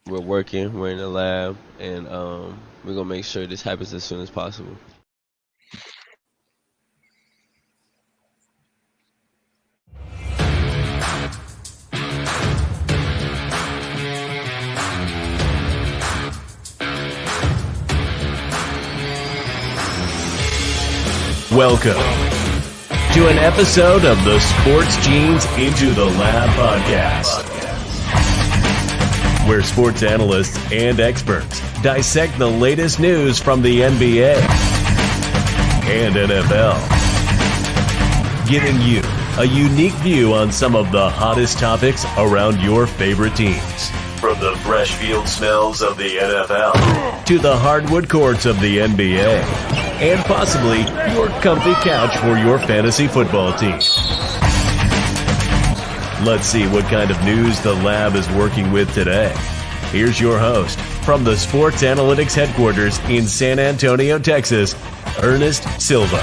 we're working. We're in the lab, and we're gonna make sure this happens as soon as possible. Welcome to an episode of the Sports Genes Into the Lab podcast, where sports analysts and experts dissect the latest news from the NBA and NFL, giving you a unique view on some of the hottest topics around your favorite teams. From the fresh field smells of the NFL to the hardwood courts of the NBA, and possibly your comfy couch for your fantasy football team. Let's see what kind of news the lab is working with today. Here's your host from the Sports Analytics headquarters in San Antonio, Texas, Ernest Silva.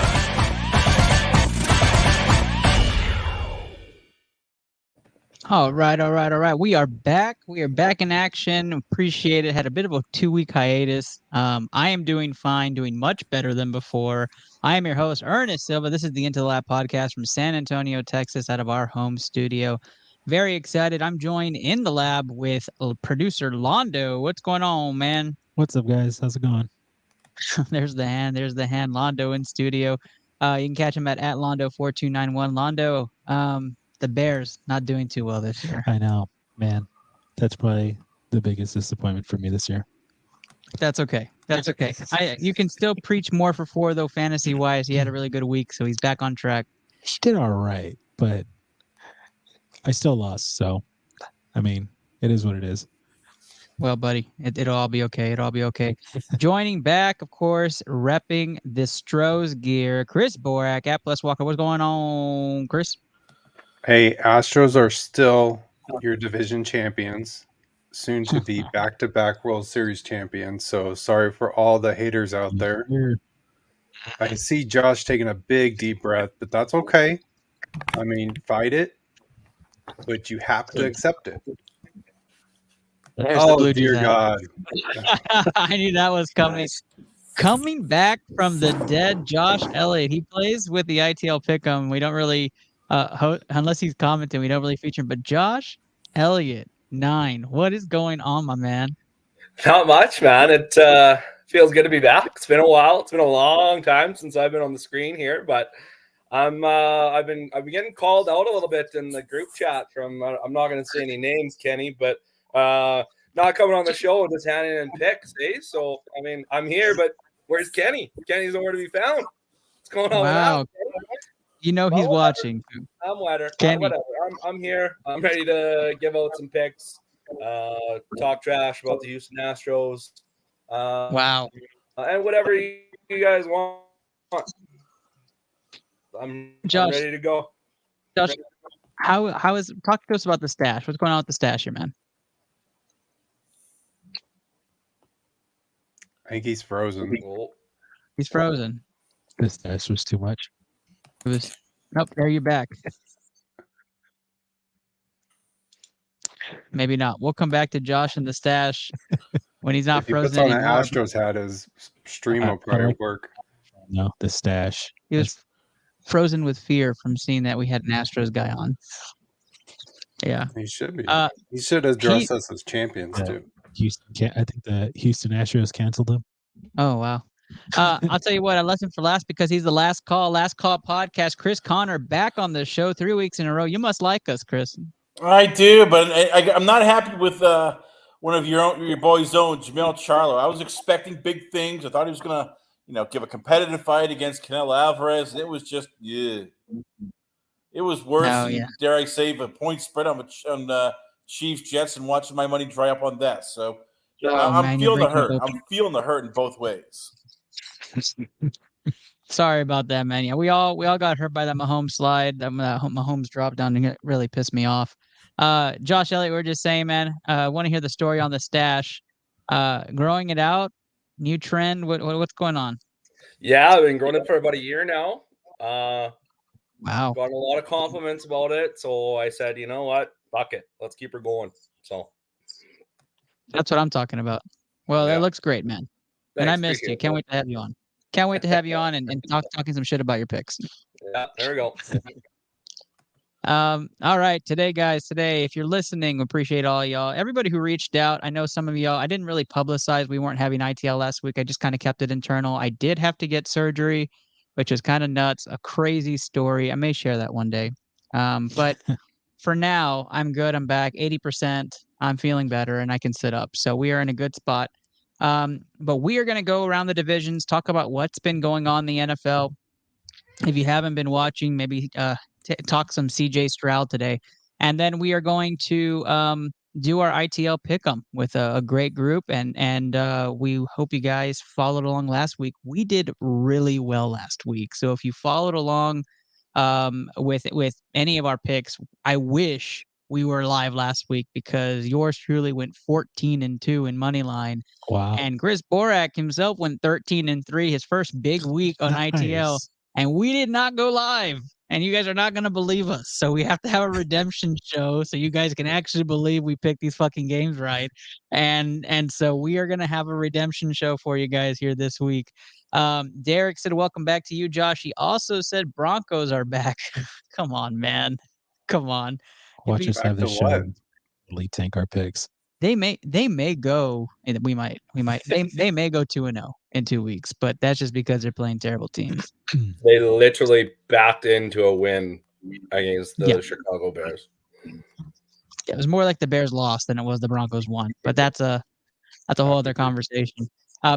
All right. We are back. We are back in action. Appreciate it. Had a bit of a 2-week hiatus. I am doing fine, doing much better than before. I am your host, Ernest Silva. This is the Into the Lab podcast from San Antonio, Texas, out of our home studio. Very excited. I'm joined in the lab with producer Londo. What's going on, man? What's up, guys? How's it going? There's the hand. Londo in studio. You can catch him at Londo4291. Londo, the Bears not doing too well this year. I know, man. That's probably the biggest disappointment for me this year. That's okay. You can still preach more for 4, though, fantasy-wise. He had a really good week, so he's back on track. He did all right, but I still lost. So, I mean, it is what it is. Well, buddy, it'll all be okay. Joining back, of course, repping the Stros gear, Chris Borak at Plus Walker. What's going on, Chris? Hey, Astros are still your division champions, soon to be back-to-back World Series champions. So sorry for all the haters out there. I see Josh taking a big deep breath, but that's okay. I mean, fight it, but you have to accept it. Oh, dear God. I knew that was coming. Coming back from the dead, Josh Elliott. He plays with the ITL Pick'em. We don't really... unless he's commenting, we don't really feature him. But Josh Elliott, 9. What is going on, my man? Not much, man. It feels good to be back. It's been a while. It's been a long time since I've been on the screen here, but I've been getting called out a little bit in the group chat from I'm not going to say any names, Kenny, but not coming on the show, just handing in picks, eh? So I mean, I'm here, but where's Kenny? Kenny's nowhere to be found. What's going on? Wow. With that? You know he's watching. I'm wetter. Kenny. I'm here. I'm ready to give out some picks. Talk trash about the Houston Astros. Wow. And whatever you guys want. I'm ready to go. Josh, how is talk to us about the stash? What's going on with the stash here, man? I think he's frozen. He's frozen. This stash was too much. It was. Nope, there you're back. Maybe not. We'll come back to Josh and the stash when he's not if he frozen puts on anymore. an Astros hat, his stream will probably work. No, the stash. He was frozen with fear from seeing that we had an Astros guy on. Yeah, he should be. He should address us as champions too. I think the Houston Astros canceled him. Oh wow. I'll tell you what, I left him for last because he's the last call podcast. Chris Connor back on the show 3 weeks in a row. You must like us, Chris. I do, but I'm not happy with one of your boys' own, Jamel Charlo. I was expecting big things. I thought he was gonna, give a competitive fight against Canelo Alvarez, and it was just it was worse than, dare I say, a point spread on Chiefs Jets and watching my money dry up on that. So I'm feeling the hurt. I'm feeling the hurt in both ways. Sorry about that, man. Yeah, we all got hurt by that Mahomes slide. That Mahomes drop down, and it really pissed me off. Josh Elliott, we're just saying, man. I want to hear the story on the stash. Growing it out, new trend. What's going on? Yeah, I've been growing it for about a year now. Wow. Got a lot of compliments about it, so I said, you know what, fuck it, let's keep her going. So That's what I'm talking about. Well, Yeah. that looks great, man. And I Thanks, missed you. appreciate Can't that. wait to have you on. Can't wait to have you on and talking some shit about your picks. Yeah, there we go. All right, today, if you're listening, we appreciate all y'all. Everybody who reached out. I know some of y'all, I didn't really publicize we weren't having ITL last week. I just kind of kept it internal. I did have to get surgery, which is kind of nuts, a crazy story. I may share that one day. But for now, I'm good. I'm back 80%. I'm feeling better and I can sit up. So we are in a good spot. But we are going to go around the divisions, talk about what's been going on in the NFL. If you haven't been watching, maybe talk some CJ Stroud today. And then we are going to do our ITL pick'em with a great group. And we hope you guys followed along last week. We did really well last week. So if you followed along with any of our picks, I wish we were live last week because yours truly went 14-2 in money line. Wow. And Chris Borak himself went 13-3, his first big week on ITL. Nice. And we did not go live. And you guys are not going to believe us. So we have to have a redemption show so you guys can actually believe we picked these fucking games right. And so we are going to have a redemption show for you guys here this week. Derek said, welcome back to you, Josh. He also said Broncos are back. Come on, man. Come on. Watch us Back have to this show what? and really tank our picks. They may go, and we might they may go 2-0 in 2 weeks, but that's just because they're playing terrible teams. They literally backed into a win against the Yeah. Chicago Bears. It was more like the Bears lost than it was the Broncos won, but that's a whole other conversation.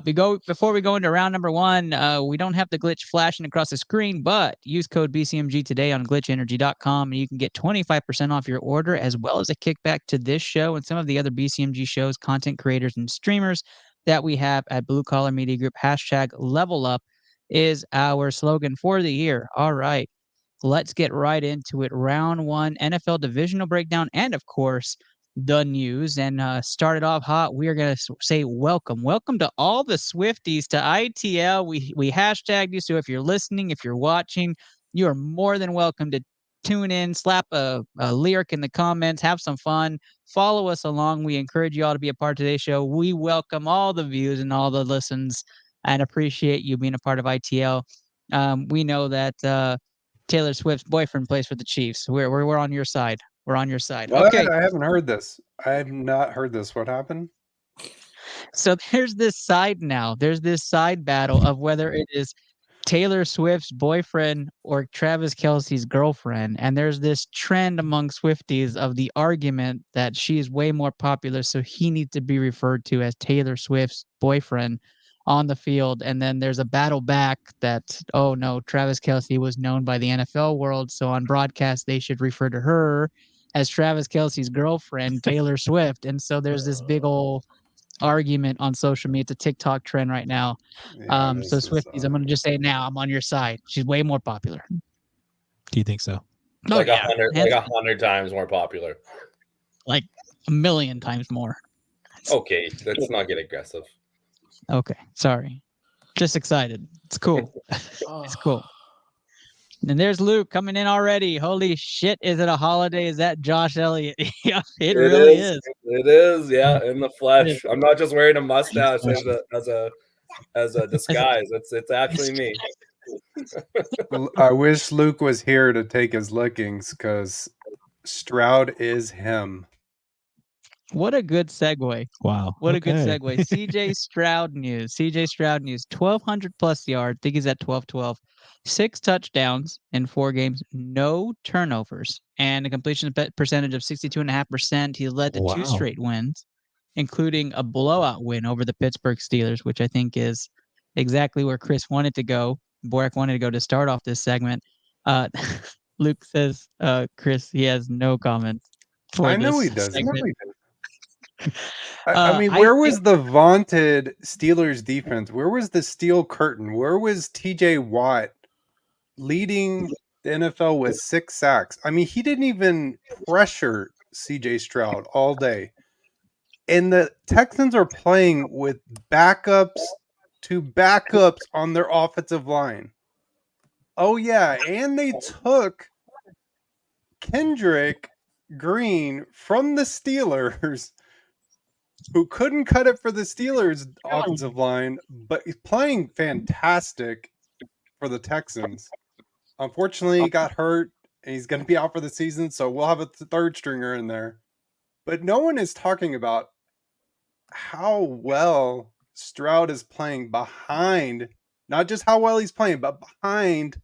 Before we go into round number one, we don't have the glitch flashing across the screen, but use code BCMG today on glitchenergy.com and you can get 25% off your order as well as a kickback to this show and some of the other BCMG shows, content creators, and streamers that we have at Blue Collar Media Group. Hashtag level up is our slogan for the year. All right, let's get right into it. Round one, NFL divisional breakdown, and of course, the news. And started off hot, we are going to say welcome to all the Swifties to ITL. We hashtagged you, so if you're listening, if you're watching, you are more than welcome to tune in, slap a lyric in the comments, have some fun, follow us along. We encourage you all to be a part of today's show. We welcome all the views and all the listens and appreciate you being a part of ITL. We know that Taylor Swift's boyfriend plays for the Chiefs. We're on your side. We're on your side. What? Okay. I haven't heard this. I have not heard this. What happened? So there's this side now. There's this side battle of whether it is Taylor Swift's boyfriend or Travis Kelce's girlfriend. And there's this trend among Swifties of the argument that she is way more popular, so he needs to be referred to as Taylor Swift's boyfriend on the field. And then there's a battle back that, oh no, Travis Kelce was known by the NFL world, so on broadcast they should refer to her as Travis Kelce's girlfriend, Taylor Swift. And so there's this big old argument on social media. It's a TikTok trend right now. Yeah, So Swifties, I'm going to just say now, I'm on your side. She's way more popular. Do you think so? Like 100 times more popular. Like 1,000,000 times more. Okay, let's not get aggressive. Okay, sorry. Just excited. It's cool. It's cool. And there's Luke coming in already. Holy shit, is it a holiday? Is that Josh Elliott? Yeah, it really is. It is, yeah, in the flesh. I'm not just wearing a mustache as a disguise. It's actually me. I wish Luke was here to take his lickings because Stroud is him. What a good segue. Wow. What a good segue. CJ Stroud news. 1,200 plus yards. I think he's at 12-12. 6 touchdowns in 4 games. No turnovers. And a completion percentage of 62.5%. He led to 2 straight wins, including a blowout win over the Pittsburgh Steelers, which I think is exactly where Chris wanted to go. Borak wanted to go to start off this segment. Luke says, Chris, he has no comments. I know he doesn't. I mean, where was the vaunted Steelers defense? Where was the steel curtain? Where was TJ Watt leading the NFL with 6 sacks? I mean, he didn't even pressure CJ Stroud all day. And the Texans are playing with backups to backups on their offensive line. Oh, yeah. And they took Kendrick Green from the Steelers who couldn't cut it for the Steelers offensive line, but he's playing fantastic for the Texans. Unfortunately, he got hurt and he's going to be out for the season, so we'll have a third stringer in there. But no one is talking about how well Stroud is playing behind, not just how well he's playing, but behind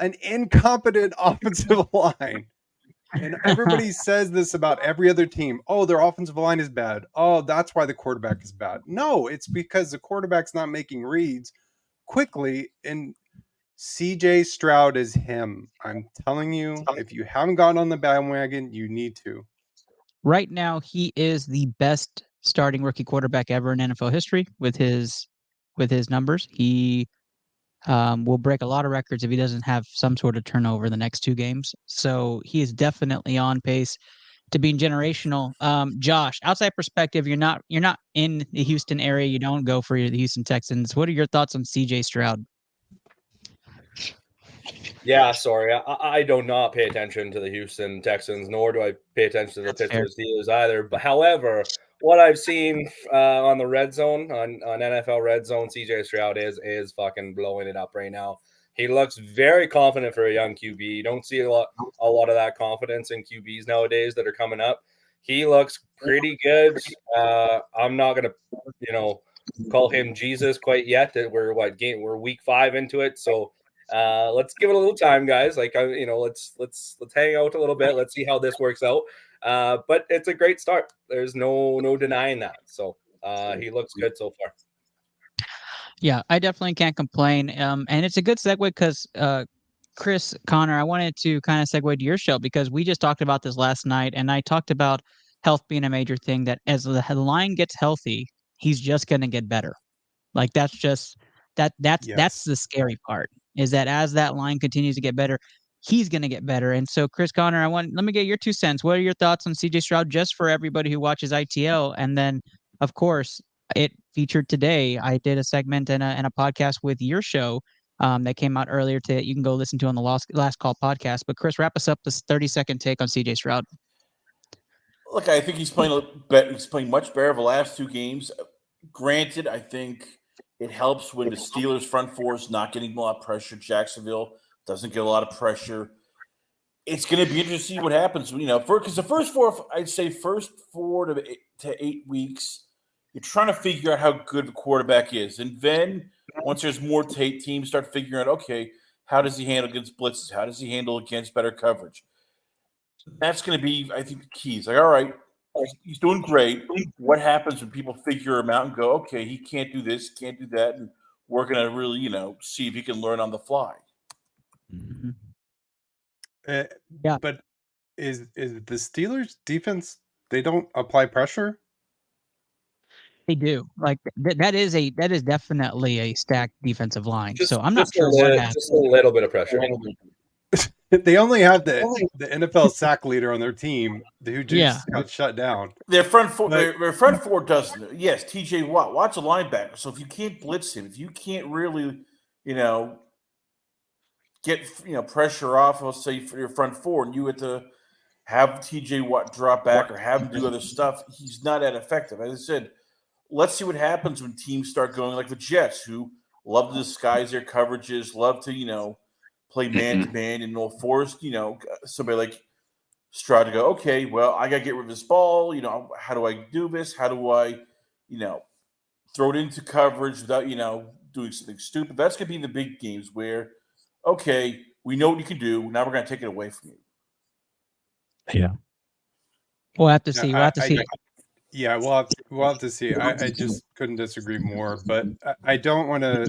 an incompetent offensive line. And everybody says this about every other team. Oh, their offensive line is bad. Oh, that's why the quarterback is bad. No, it's because the quarterback's not making reads quickly. And CJ Stroud is him. I'm telling you, if you haven't gotten on the bandwagon, you need to. Right now, he is the best starting rookie quarterback ever in NFL history with his numbers. He will break a lot of records if he doesn't have some sort of turnover the next 2 games. So he is definitely on pace to being generational. Josh, outside perspective, you're not in the Houston area. You don't go for the Houston Texans. What are your thoughts on CJ Stroud? Yeah, sorry. I do not pay attention to the Houston Texans, nor do I pay attention to the Pittsburgh Steelers either. But however, what I've seen on the red zone, on NFL red zone, CJ Stroud is fucking blowing it up right now. He looks very confident for a young QB. You don't see a lot of that confidence in QBs nowadays that are coming up. He looks pretty good. I'm not gonna, call him Jesus quite yet. We're week 5 into it, so. Let's give it a little time, guys. Let's hang out a little bit. Let's see how this works out. But it's a great start. There's no denying that. So he looks good so far. Yeah, I definitely can't complain. And it's a good segue because Chris, Connor, I wanted to kind of segue to your show because we just talked about this last night, and I talked about health being a major thing. That as the line gets healthy, he's just going to get better. Like that's the scary part. Is that as that line continues to get better, he's going to get better. And so, Chris, Connor, let me get your 2 cents. What are your thoughts on CJ Stroud just for everybody who watches ITL? And then, of course, it featured today. I did a segment and a podcast with your show that came out earlier today. You can go listen to on the Last Call podcast. But Chris, wrap us up this 30-second take on CJ Stroud. Look, I think he's playing much better the last 2 games. Granted, I think it helps when the Steelers' front four is not getting a lot of pressure. Jacksonville doesn't get a lot of pressure. It's going to be interesting to see what happens. Because the first 4 to 8 weeks, you're trying to figure out how good the quarterback is. And then once there's more tape, teams start figuring out, okay, how does he handle against blitzes? How does he handle against better coverage? That's going to be, I think, the key. It's like, all right, he's doing great. What happens when people figure him out and go, okay, he can't do this, can't do that, and we're going to really, see if he can learn on the fly. Mm-hmm. Yeah. But is the Steelers defense, they don't apply pressure? They do. Like that is definitely a stacked defensive line. So I'm not sure what happened. Just a little bit of pressure. They only have the NFL sack leader on their team who just got shut down. Their front four doesn't. Yes, TJ Watt. Watt's a linebacker. So if you can't blitz him, if you can't really, get pressure off, let's say for your front four, and you have to have TJ Watt drop back or have him do other stuff, he's not that effective. As I said, let's see what happens when teams start going like the Jets, who love to disguise their coverages, love to play man-to-man, and will force, somebody like Stroud to go, okay, well, I got to get rid of this ball. How do I do this? How do I, throw it into coverage without, doing something stupid? That's going to be the big games where, okay, we know what you can do. Now we're going to take it away from you. Yeah. We'll have to see. We'll have to see. Yeah, we'll have to see. I just couldn't disagree more, but I don't want to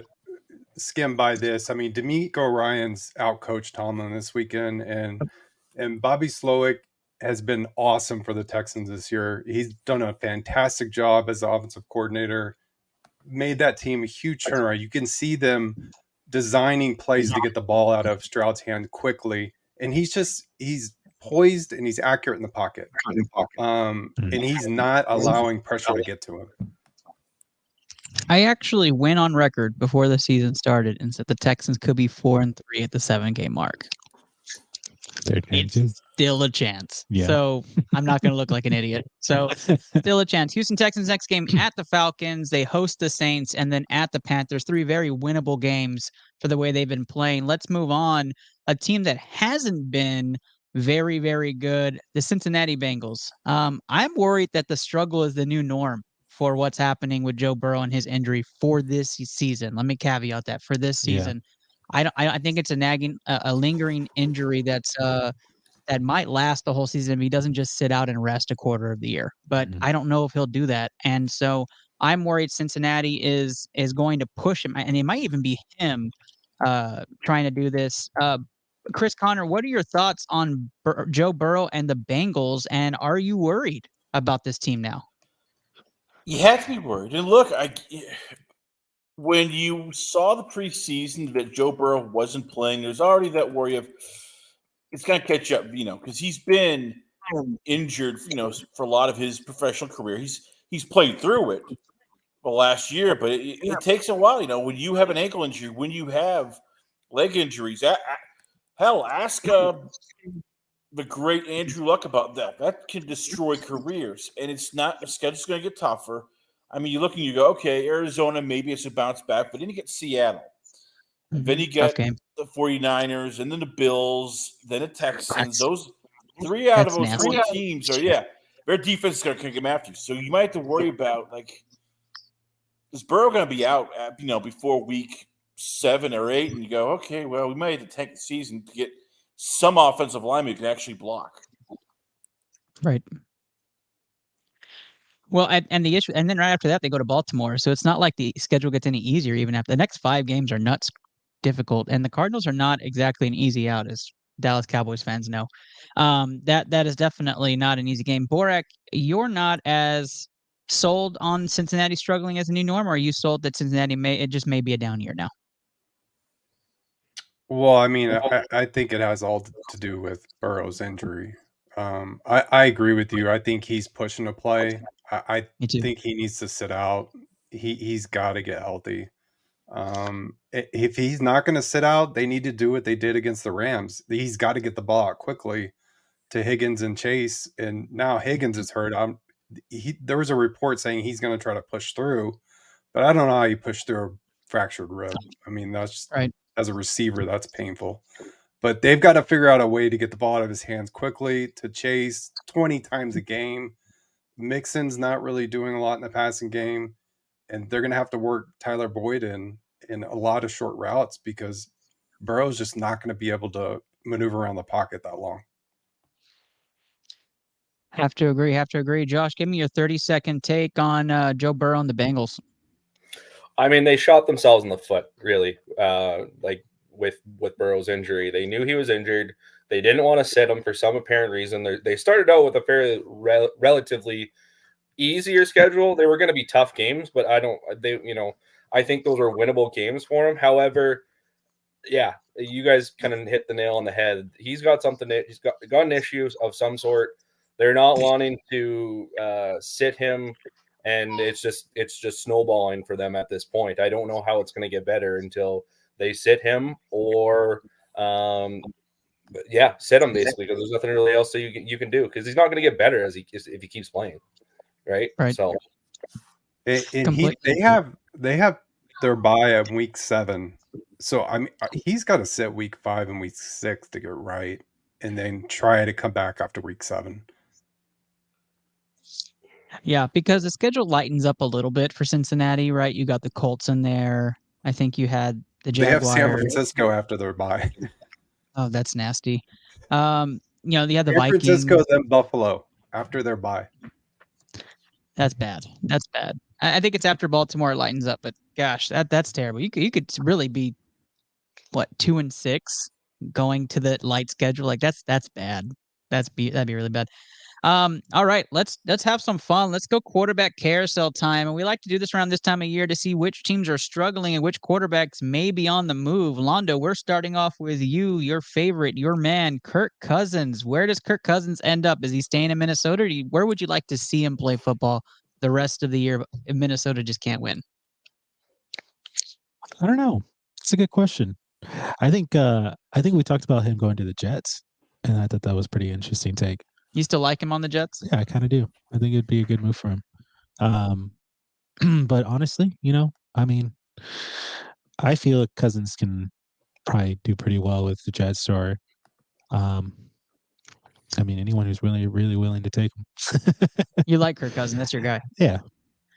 skim by this. I mean, D'Amico Ryans outcoached Tomlin this weekend, and Bobby Slowick has been awesome for the Texans this year. He's done a fantastic job as the offensive coordinator, made that team a huge turnaround. You can see them designing plays to get the ball out of Stroud's hand quickly, and he's poised and he's accurate in the pocket. And he's not allowing pressure to get to him. I actually went on record before the season started and said the Texans could be 4-3 at the 7-game mark. Their chances. still a chance. Yeah. So I'm not going to look like an idiot. So still a chance. Houston Texans next game at the Falcons. They host the Saints and then at the Panthers. 3 very winnable games for the way they've been playing. Let's move on. A team that hasn't been very, very good, the Cincinnati Bengals. I'm worried that the struggle is the new norm for what's happening with Joe Burrow and his injury for this season. Let me caveat that for this season. I think it's a lingering injury that might last the whole season if he doesn't just sit out and rest a quarter of the year. But I don't know if he'll do that. And so I'm worried Cincinnati is going to push him, and it might even be him trying to do this. Chris Connor, what are your thoughts on Joe Burrow and the Bengals, and are you worried about this team now? You have to be worried. And look, when you saw the preseason that Joe Burrow wasn't playing, there's already that worry of it's going to catch up, because he's been injured, for a lot of his professional career. He's played through it the last year, but it takes a while. When you have an ankle injury, when you have leg injuries, hell, ask the great Andrew Luck about that. That can destroy careers, and it's not. The schedule's going to get tougher. I mean, you look and you go, okay, Arizona, maybe it's a bounce back, but then you get Seattle. And then you get the 49ers, and then the Bills, then the Texans. Those 3 out of those 4 teams are, their defense is going to come after you. So you might have to worry about, is Burrow going to be out, before week 7 or 8? And you go, okay, well, we might have to tank the season to get some offensive lineman who can actually block. Right. Well, and the issue, and then right after that, they go to Baltimore. So it's not like the schedule gets any easier even after. The next 5 games are nuts difficult, and the Cardinals are not exactly an easy out, as Dallas Cowboys fans know. That is definitely not an easy game. Borak, you're not as sold on Cincinnati struggling as a new norm, or are you sold that Cincinnati may be a down year now? Well, I mean, I think it has all to do with Burrow's injury. I agree with you. I think he's pushing to play. I think he needs to sit out. He's got to get healthy. If he's not going to sit out, they need to do what they did against the Rams. He's got to get the ball out quickly to Higgins and Chase. And now Higgins is hurt. There was a report saying he's going to try to push through, but I don't know how you push through a fractured rib. I mean, that's just, right. As a receiver, that's painful. But they've got to figure out a way to get the ball out of his hands quickly to Chase 20 times a game. Mixon's not really doing a lot in the passing game, and they're going to have to work Tyler Boyd in a lot of short routes because Burrow's just not going to be able to maneuver around the pocket that long. Have to agree. Josh, give me your 30-second take on Joe Burrow and the Bengals. I mean, they shot themselves in the foot, really, with Burrow's injury. They knew he was injured. They didn't want to sit him for some apparent reason. They started out with a fairly relatively easier schedule. They were going to be tough games, but I think those were winnable games for him. However, yeah, you guys kind of hit the nail on the head. He's got something. He's got an issue of some sort. They're not wanting to sit him, and it's just snowballing for them at this point. I don't know how it's going to get better until they sit him or sit him basically, because there's nothing really else that you can do, because he's not going to get better if he keeps playing, right? So they have their bye of week 7, so I mean he's got to sit week 5 and week 6 to get right, and then try to come back after week 7. Yeah, because the schedule lightens up a little bit for Cincinnati, right? You got the Colts in there. I think you had the Jaguars. They have San Francisco after their bye. Oh, that's nasty. They had the San Vikings. Francisco, then Buffalo after their bye. That's bad. I think it's after Baltimore it lightens up, but gosh, that's terrible. You could really be 2-6 going to the light schedule. Like that's bad. That'd be really bad. All right, let's have some fun. Let's go quarterback carousel time. And we like to do this around this time of year to see which teams are struggling and which quarterbacks may be on the move. Londo, we're starting off with you, your favorite, your man, Kirk Cousins. Where does Kirk Cousins end up? Is he staying in Minnesota? Where would you like to see him play football the rest of the year if Minnesota just can't win? I don't know. It's a good question. I think we talked about him going to the Jets. And I thought that was pretty interesting take. You still like him on the Jets? Yeah, I kind of do. I think it'd be a good move for him. But honestly, I mean, I feel Cousins can probably do pretty well with the Jets, or I mean, anyone who's really, really willing to take him. You like Kirk Cousins? That's your guy. Yeah,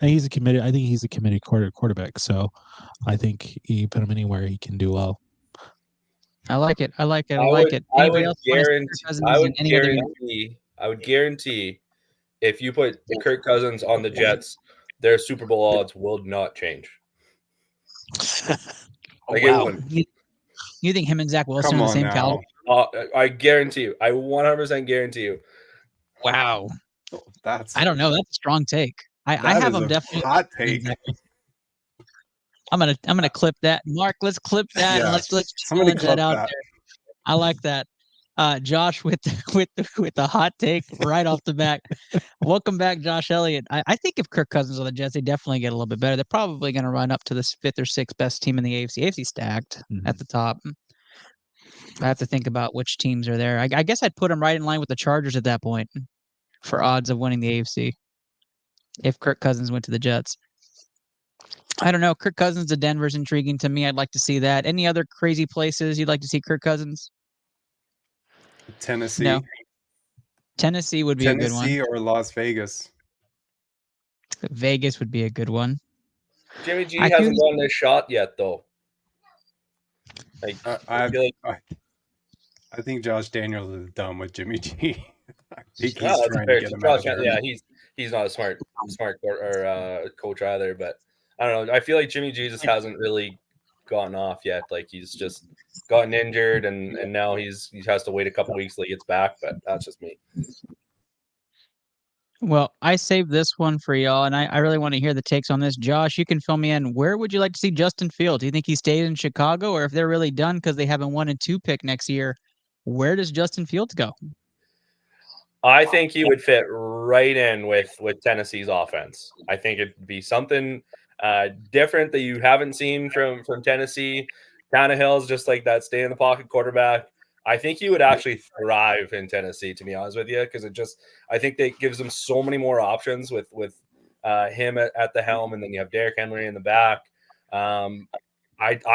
and he's a committed. I think he's a committed quarterback. So I think you put him anywhere, he can do well. I like it. I like it. I I like would- it. I Anybody would else want to see guarantee- Kirk Cousins I in would any other? guarantee if you put Kirk Cousins on the Jets, their Super Bowl odds will not change. Like, it wouldn't. You think him and Zach Wilson Come are the on same now. caliber? I guarantee you. I 100% guarantee you. Wow. That's I don't know. That's a strong take. I that have is him a definitely. hot take. I'm gonna clip that. Mark, let's clip that. Yeah, And let's somebody challenge that clip out that. there. I like that. Josh with the hot take right off the back. Welcome back, Josh Elliott. I think if Kirk Cousins on the Jets, they definitely get a little bit better. They're probably going to run up to the 5th or 6th best team in the AFC. AFC stacked at the top. I have to think about which teams are there. I guess I'd put them right in line with the Chargers at that point for odds of winning the AFC if Kirk Cousins went to the Jets. I don't know. Kirk Cousins to Denver's intriguing to me. I'd like to see that. Any other crazy places you'd like to see Kirk Cousins? Tennessee. No. Tennessee would be a good one. Tennessee or Las Vegas. Vegas would be a good one. Jimmy G I hasn't do- gotten his shot yet, though. Like, I feel like- I think Josh Daniels is done with Jimmy G. I think No, he's that's trying fair. to get him out of there. Yeah, he's not a smart coach either. But I don't know. I feel like Jimmy G just hasn't really gotten off yet. Like, he's just gotten injured, and now he has to wait a couple weeks till he gets back. But that's just me. Well, I saved this one for y'all, and I really want to hear the takes on this. Josh, you can fill me in. Where would you like to see Justin Fields? Do you think he stays in Chicago, or if they're really done because they have a 1 and 2 pick next year, where does Justin Fields go? I think he would fit right in with Tennessee's offense. I think it'd be something different that you haven't seen from Tennessee. Tannehill's just like that stay in the pocket quarterback. I think he would actually thrive in Tennessee, to be honest with you, because I think that gives him so many more options with him at the helm, and then you have Derrick Henry in the back. I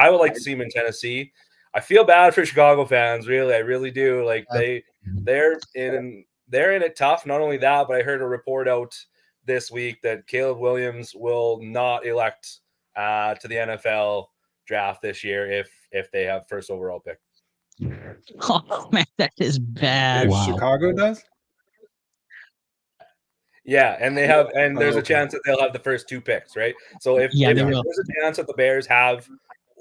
would like to see him in Tennessee. I feel bad for Chicago fans, really. I really do. Like, they're in it tough. Not only that, but I heard a report out this week that Caleb Williams will not elect to the NFL draft this year if they have first overall pick. Oh man, that is bad. If Chicago does? Yeah, and there's a chance that they'll have the first 2 picks, right? So if they will. there's a chance that the Bears have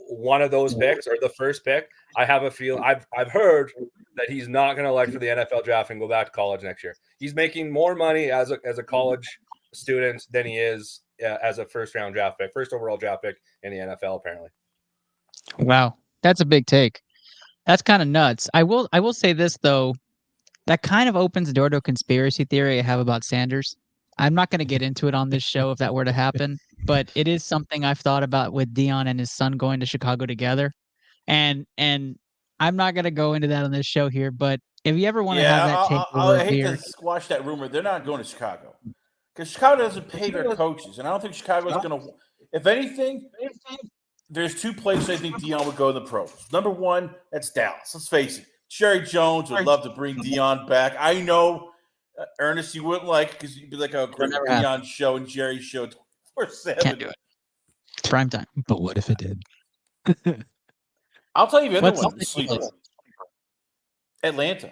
one of those picks or the first pick, I have a feel. I've heard that he's not going to elect for the NFL draft and go back to college next year. He's making more money as a college student than he is as a first overall draft pick in the NFL, apparently. Wow, that's a big take. That's kind of nuts. I will say this though, that kind of opens the door to a conspiracy theory I have about Sanders. I'm not going to get into it on this show if that were to happen, but it is something I've thought about with Dion and his son going to Chicago together. And I'm not going to go into that on this show here, but if you ever want to have that take over I hate beer, to squash that rumor. They're not going to Chicago because Chicago doesn't pay their coaches, and I don't think Chicago's going to. If anything, there's 2 places I think Dion would go in the pros. Number 1, that's Dallas. Let's face it. Jerry Jones would love to bring Dion back. I know, Ernest, you wouldn't like it because you'd be like a great Dion show and Jerry show 24/7. can't do it. It's prime time. But what if it did? I'll tell you the other What's one. the Sleeper. Atlanta.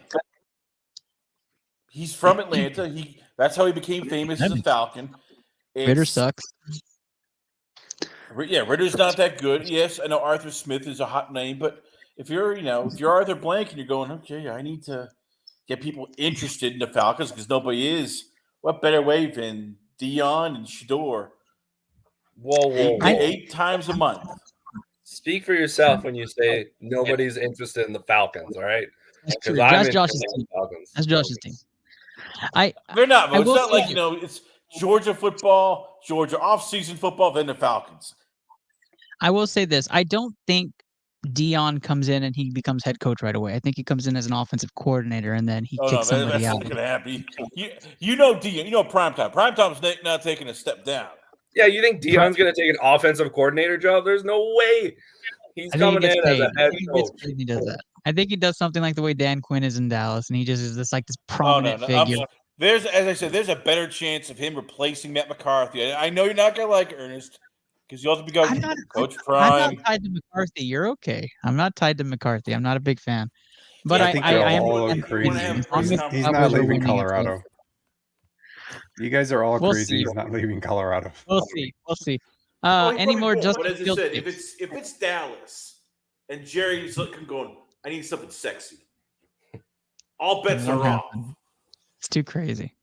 He's from Atlanta. That's how he became famous as a Falcon. Ritter sucks. Yeah, Ritter's not that good. Yes, I know Arthur Smith is a hot name, but if you're Arthur Blank and you're going, okay, I need to get people interested in the Falcons because nobody is. What better way than Dion and Shador? Whoa. 8 times a month. Speak for yourself when you say nobody's interested in the Falcons, all right? That's true. I'm That's interested Josh's in team. the Falcons. That's Josh's team. They're not. I It's will not like, say- it's Georgia football, Georgia off-season football, then the Falcons. I will say this. I don't think Dion comes in and he becomes head coach right away. I think he comes in as an offensive coordinator and then he kicks somebody that's out. not going to happen. You know, Dion, you know, Primetime. Primetime's not taking a step down. Yeah, you think Dion's going to take an offensive coordinator job? There's no way. He's coming in as a head coach. He does that. I think he does something like the way Dan Quinn is in Dallas, and he just is this prominent figure. As I said, there's a better chance of him replacing Matt McCarthy. I know you're not going to like Ernest because you also become Coach Prime. I'm not tied to McCarthy. You're okay. I'm not tied to McCarthy. I'm not a big fan. But I think they're I all am crazy. He's not leaving Colorado. You guys are all crazy. He's not leaving Colorado. We'll see. Any more Justin Fields? But as I said, if it's Dallas and Jerry's looking going, I need something sexy. All bets are off. It's too crazy.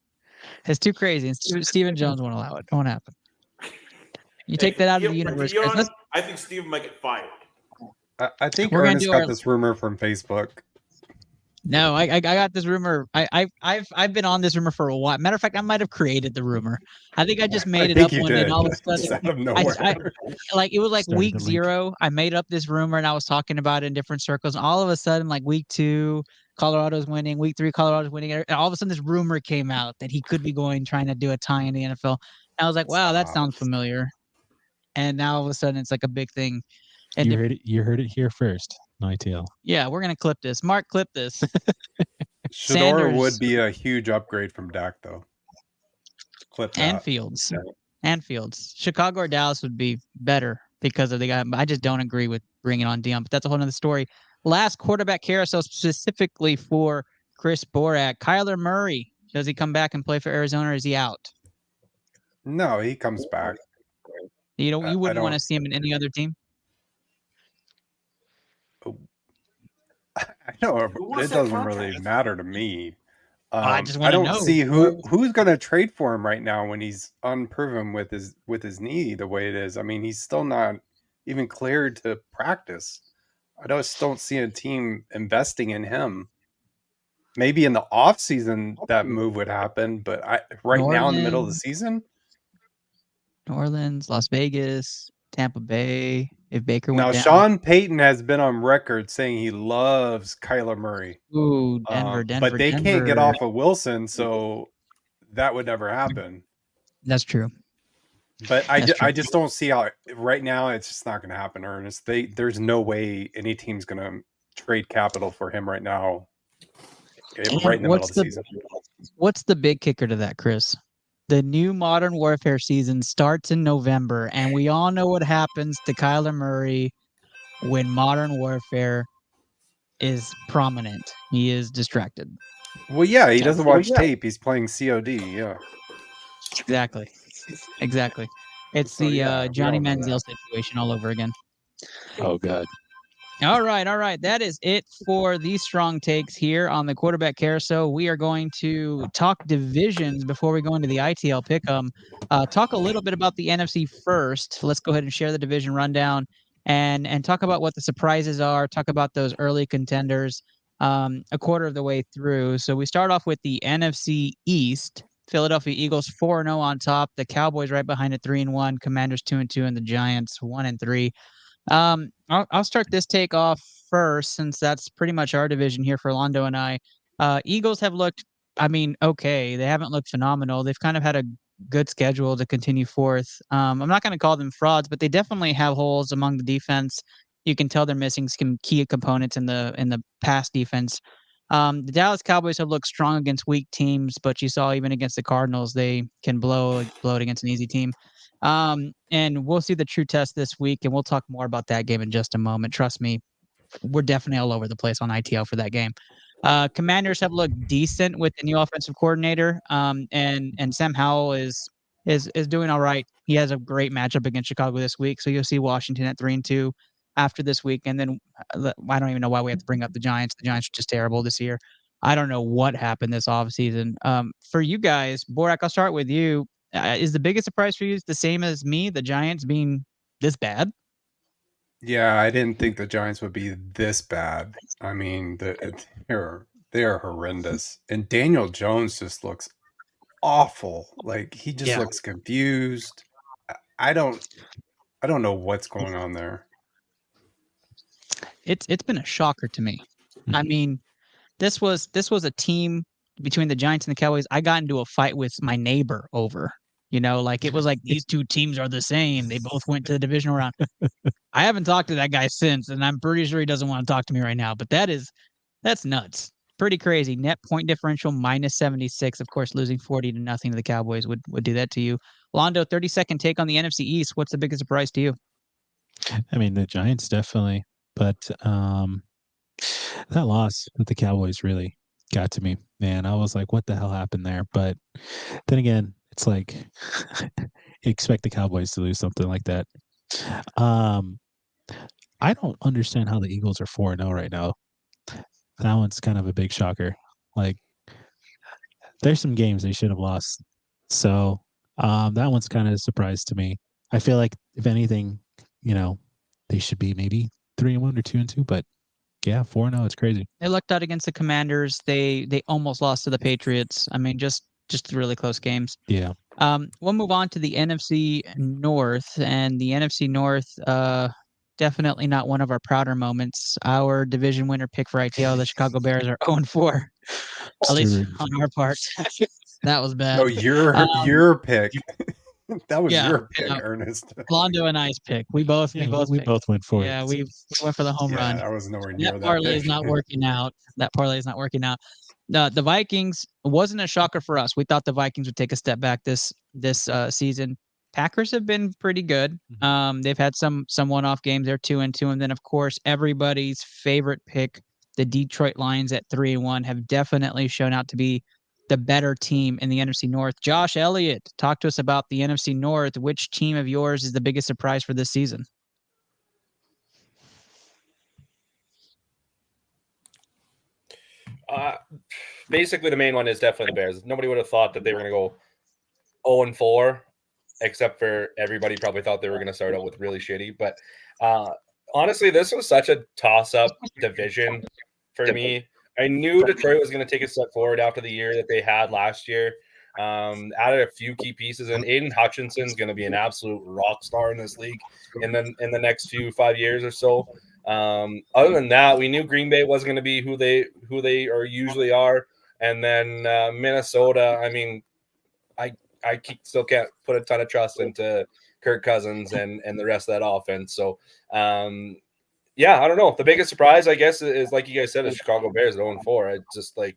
And Stephen Jones won't allow it. It won't happen. You take that out of the universe. I think Stephen might get fired. I think Ernest got this rumor from Facebook. No, I got this rumor. I've been on this rumor for a while. Matter of fact, I might have created the rumor. I think I just made it up one day, and all of a sudden, out of nowhere. it was like week 0. I made up this rumor, and I was talking about it in different circles. And all of a sudden, like week 2, Colorado's winning. Week 3, Colorado's winning. And all of a sudden, this rumor came out that he could be trying to do a tie in the NFL. And I was like, wow, that sounds familiar. And now all of a sudden, it's like a big thing. And you heard it here first. No ITL. Yeah, we're gonna clip this. Mark, clip this. Shedeur would be a huge upgrade from Dak, though. Clip that. And Fields. Chicago or Dallas would be better because of the guy. I just don't agree with bringing on Dion, but that's a whole other story. Last quarterback carousel specifically for Chris Borak. Kyler Murray. Does he come back and play for Arizona, or is he out? No, he comes back. You wouldn't want to see him in any other team? I know it doesn't really matter to me. I just I want to don't see who's going to trade for him right now when he's unproven with his knee the way it is. I mean, he's still not even cleared to practice. I just don't see a team investing in him. Maybe in the off season that move would happen, but now in the middle of the season, New Orleans, Las Vegas, Tampa Bay. If Baker went down. Sean Payton has been on record saying he loves Kyler Murray. Ooh, Denver. But they can't get off of Wilson, so that would never happen. That's true. But I just don't see how right now it's just not going to happen, Ernest. There's no way any team's going to trade capital for him right now. Right in the middle of the season. What's the big kicker to that, Chris? The new Modern Warfare season starts in November, and we all know what happens to Kyler Murray when Modern Warfare is prominent. He is distracted. Well, yeah, he doesn't watch tape. He's playing COD, yeah. Exactly. It's the Johnny Manziel situation all over again. Oh, God. All right. That is it for these strong takes here on the quarterback carousel. We are going to talk divisions before we go into the ITL pick'em. Talk a little bit about the NFC first. Let's go ahead and share the division rundown and talk about what the surprises are. Talk about those early contenders a quarter of the way through. So we start off with the NFC East. Philadelphia Eagles 4-0 on top. The Cowboys right behind it 3-1. Commanders 2-2, and the Giants 1-3. I'll start this take off first since that's pretty much our division here for Londo and I. Eagles have looked, okay. They haven't looked phenomenal. They've kind of had a good schedule to continue forth. I'm not going to call them frauds, but they definitely have holes among the defense. You can tell they're missing some key components in the pass defense. The Dallas Cowboys have looked strong against weak teams, but you saw even against the Cardinals, they can blow it against an easy team. And we'll see the true test this week, and we'll talk more about that game in just a moment. Trust me, we're definitely all over the place on ITL for that game. Commanders have looked decent with the new offensive coordinator, and Sam Howell is doing all right. He has a great matchup against Chicago this week, so you'll see Washington at 3-2 after this week. And then I don't even know why we have to bring up the Giants. The Giants are just terrible this year. I don't know what happened this offseason. For you guys, Borak, I'll start with you. Is the biggest surprise for you the same as me, the Giants being this bad? Yeah, I didn't think the Giants would be this bad. I mean, they are horrendous. And Daniel Jones just looks awful. Like he just looks confused. I don't know what's going on there. It's been a shocker to me. I mean, this was a team between the Giants and the Cowboys. I got into a fight with my neighbor over. Like it was like these two teams are the same. They both went to the divisional round. I haven't talked to that guy since, and I'm pretty sure he doesn't want to talk to me right now. But that's nuts. Pretty crazy. Net point differential -76. Of course, losing 40-0 to the Cowboys would do that to you. Londo, 30-second take on the NFC East. What's the biggest surprise to you? I mean, the Giants definitely, but that loss with the Cowboys really got to me, man. I was like, what the hell happened there? But then again, it's like you expect the Cowboys to lose something like that. I don't understand how the Eagles are 4-0 right now. That one's kind of a big shocker. Like, there's some games they should have lost. So that one's kind of a surprise to me. I feel like if anything, they should be maybe 3-1 or 2-2, but yeah, 4-0. It's crazy. They lucked out against the Commanders. They almost lost to the Patriots. I mean, just really close games. Yeah. We'll move on to the NFC North, and the NFC North, definitely not one of our prouder moments. Our division winner pick for ITL, the Chicago Bears, are 0-4, at least on our part. That was bad. No, your pick. That was your pick, Ernest. Londo and I's pick. We both went for it. Yeah, we went for the home run. I was nowhere near That that. parlay is not working out. That parlay is not working out. The Vikings wasn't a shocker for us. We thought the Vikings would take a step back this season. Packers have been pretty good. They've had some one-off games. They're 2-2, and then of course everybody's favorite pick, the Detroit Lions at 3-1, have definitely shown out to be the better team in the NFC North. Josh Elliott, talk to us about the NFC North. Which team of yours is the biggest surprise for this season? Basically, the main one is definitely the Bears. Nobody would have thought that they were going to go 0-4, except for everybody probably thought they were going to start out with really shitty. But honestly, this was such a toss-up division for me. I knew Detroit was going to take a step forward after the year that they had last year. Added a few key pieces, and Aiden Hutchinson's going to be an absolute rock star in this league in the next 5 years or so. Other than that, we knew Green Bay wasn't going to be who they are usually are, and then Minnesota. I mean, I still can't put a ton of trust into Kirk Cousins and the rest of that offense. So, yeah, I don't know. The biggest surprise, I guess, is like you guys said, is Chicago Bears at 0-4. It's just like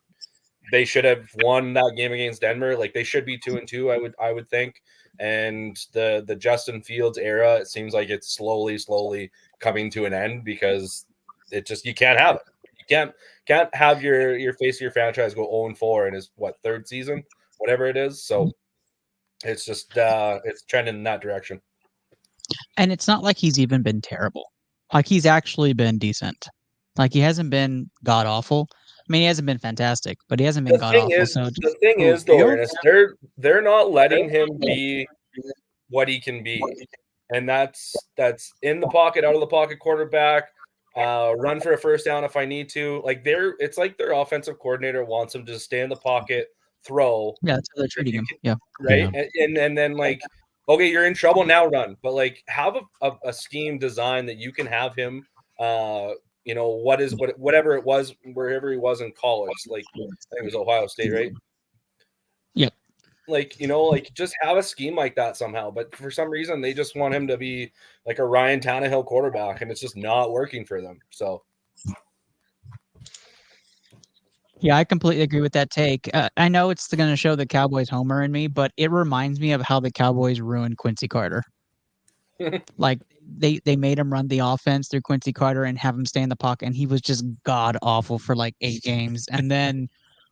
they should have won that game against Denver. Like they should be 2-2. I would think. And the Justin Fields era, it seems like it's slowly coming to an end because it just you can't have it. You can't have your face of your franchise go 0-4 in his third season, whatever it is. So it's just it's trending in that direction. And it's not like he's even been terrible. Like he's actually been decent. Like he hasn't been god awful. I mean, he hasn't been fantastic, but he hasn't been god awful. The thing is, though, Ernest, they're not letting him be what he can be, and that's in the pocket, out of the pocket quarterback. Run for a first down if I need to. Like it's like their offensive coordinator wants him to just stay in the pocket, throw. Yeah, that's how they're treating him. Yeah, right. Yeah. And then like, okay, you're in trouble now. Run, but like have a scheme design that you can have him. Whatever it was, wherever he was in college, like I think it was Ohio State, right? Yep. Like, just have a scheme like that somehow. But for some reason, they just want him to be like a Ryan Tannehill quarterback, and it's just not working for them. So, yeah, I completely agree with that take. I know it's going to show the Cowboys homer in me, but it reminds me of how the Cowboys ruined Quincy Carter. Like they made him run the offense through Quincy Carter and have him stay in the pocket, and he was just god awful for like 8 games. And then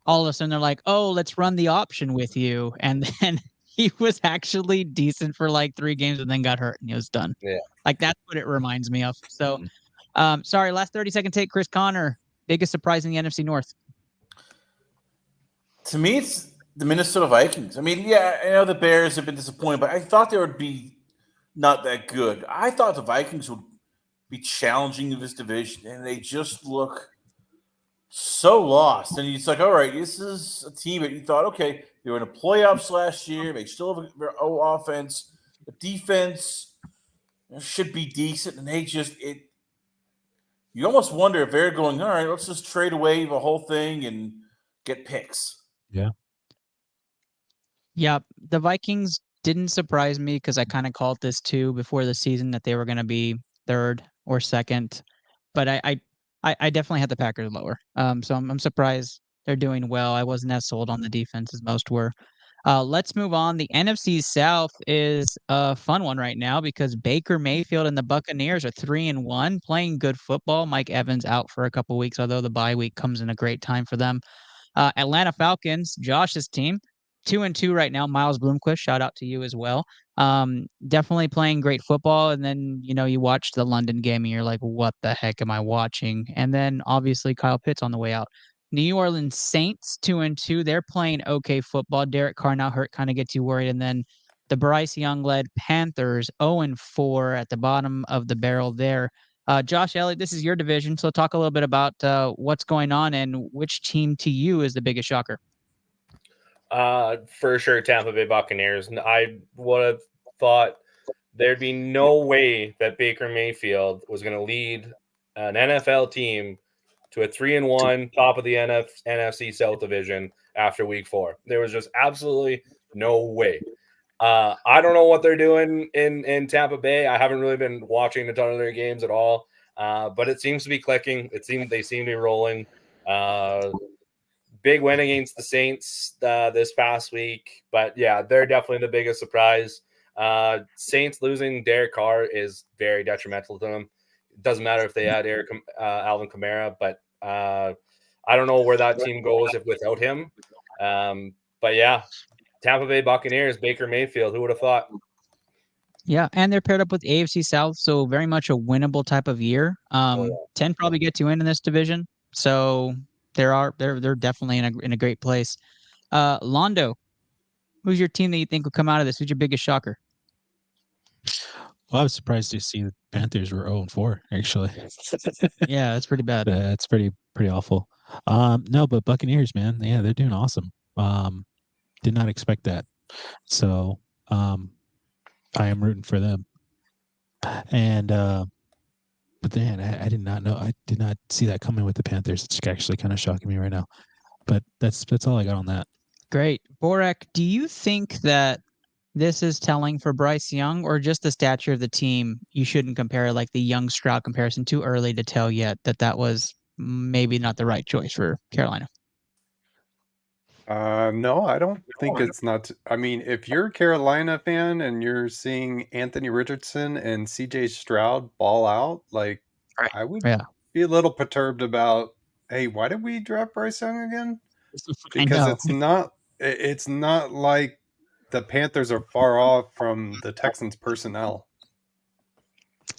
all of a sudden they're like, "Oh, let's run the option with you," and then he was actually decent for like 3 games, and then got hurt and he was done. Yeah, like that's what it reminds me of. So, sorry, last 30-second take, Chris Connor. Biggest surprise in the NFC North? To me, it's the Minnesota Vikings. I mean, yeah, I know the Bears have been disappointed, but I thought they would be not that good. I thought the Vikings would be challenging in this division, and they just look so lost. And it's like, all right, this is a team that you thought, okay, they were in the playoffs last year. They still have their own offense. The defense should be decent, and they just you almost wonder if they're going, all right, let's just trade away the whole thing and get picks. Yeah. Yeah, the Vikings didn't surprise me because I kind of called this too before the season that they were going to be third or second, but I definitely had the Packers lower. So I'm surprised they're doing well. I wasn't as sold on the defense as most were. Let's move on. The NFC South is a fun one right now because Baker Mayfield and the Buccaneers are 3-1, playing good football. Mike Evans out for a couple weeks, although the bye week comes in a great time for them. Atlanta Falcons, Josh's team, 2-2 right now. Miles Bloomquist, shout out to you as well. Definitely playing great football. And then, you watch the London game and you're like, what the heck am I watching? And then obviously Kyle Pitts on the way out. New Orleans Saints, 2-2. They're playing okay football. Derek Carr now hurt kind of gets you worried. And then the Bryce Young-led Panthers, 0-4 at the bottom of the barrel there. Josh Elliott, this is your division, so talk a little bit about what's going on and which team to you is the biggest shocker. For sure, Tampa Bay Buccaneers. I would have thought there'd be no way that Baker Mayfield was going to lead an NFL team to a 3-1 top of the NFC South division after week 4. There was just absolutely no way. I don't know what they're doing in Tampa Bay. I haven't really been watching a ton of their games at all, but it seems to be clicking. They seem to be rolling. Big win against the Saints this past week, but yeah, they're definitely the biggest surprise. Saints losing Derek Carr is very detrimental to them. It doesn't matter if they had Alvin Kamara, but I don't know where that team goes without him. But yeah, Tampa Bay Buccaneers, Baker Mayfield, who would have thought? Yeah, and they're paired up with AFC South, so very much a winnable type of year. 10 probably gets you in this division, so they're definitely in a great place. Londo, who's your team that you think will come out of this? Who's your biggest shocker? Well, I was surprised to see the Panthers were 0-4, actually. Yeah, that's pretty bad. It's pretty awful. No, but Buccaneers, man, yeah, they're doing awesome. Did not expect that. So I am rooting for them. And but then I did not know. I did not see that coming with the Panthers. It's actually kind of shocking me right now. But that's all I got on that. Great. Borak, do you think that this is telling for Bryce Young or just the stature of the team? You shouldn't compare like the Young Stroud comparison. Too early to tell yet that was maybe not the right choice for Carolina. No, I don't think it's not. I mean, if you're a Carolina fan and you're seeing Anthony Richardson and CJ Stroud ball out, like I would be a little perturbed about, hey, why did we draft Bryce Young again? Because it's not like the Panthers are far off from the Texans personnel.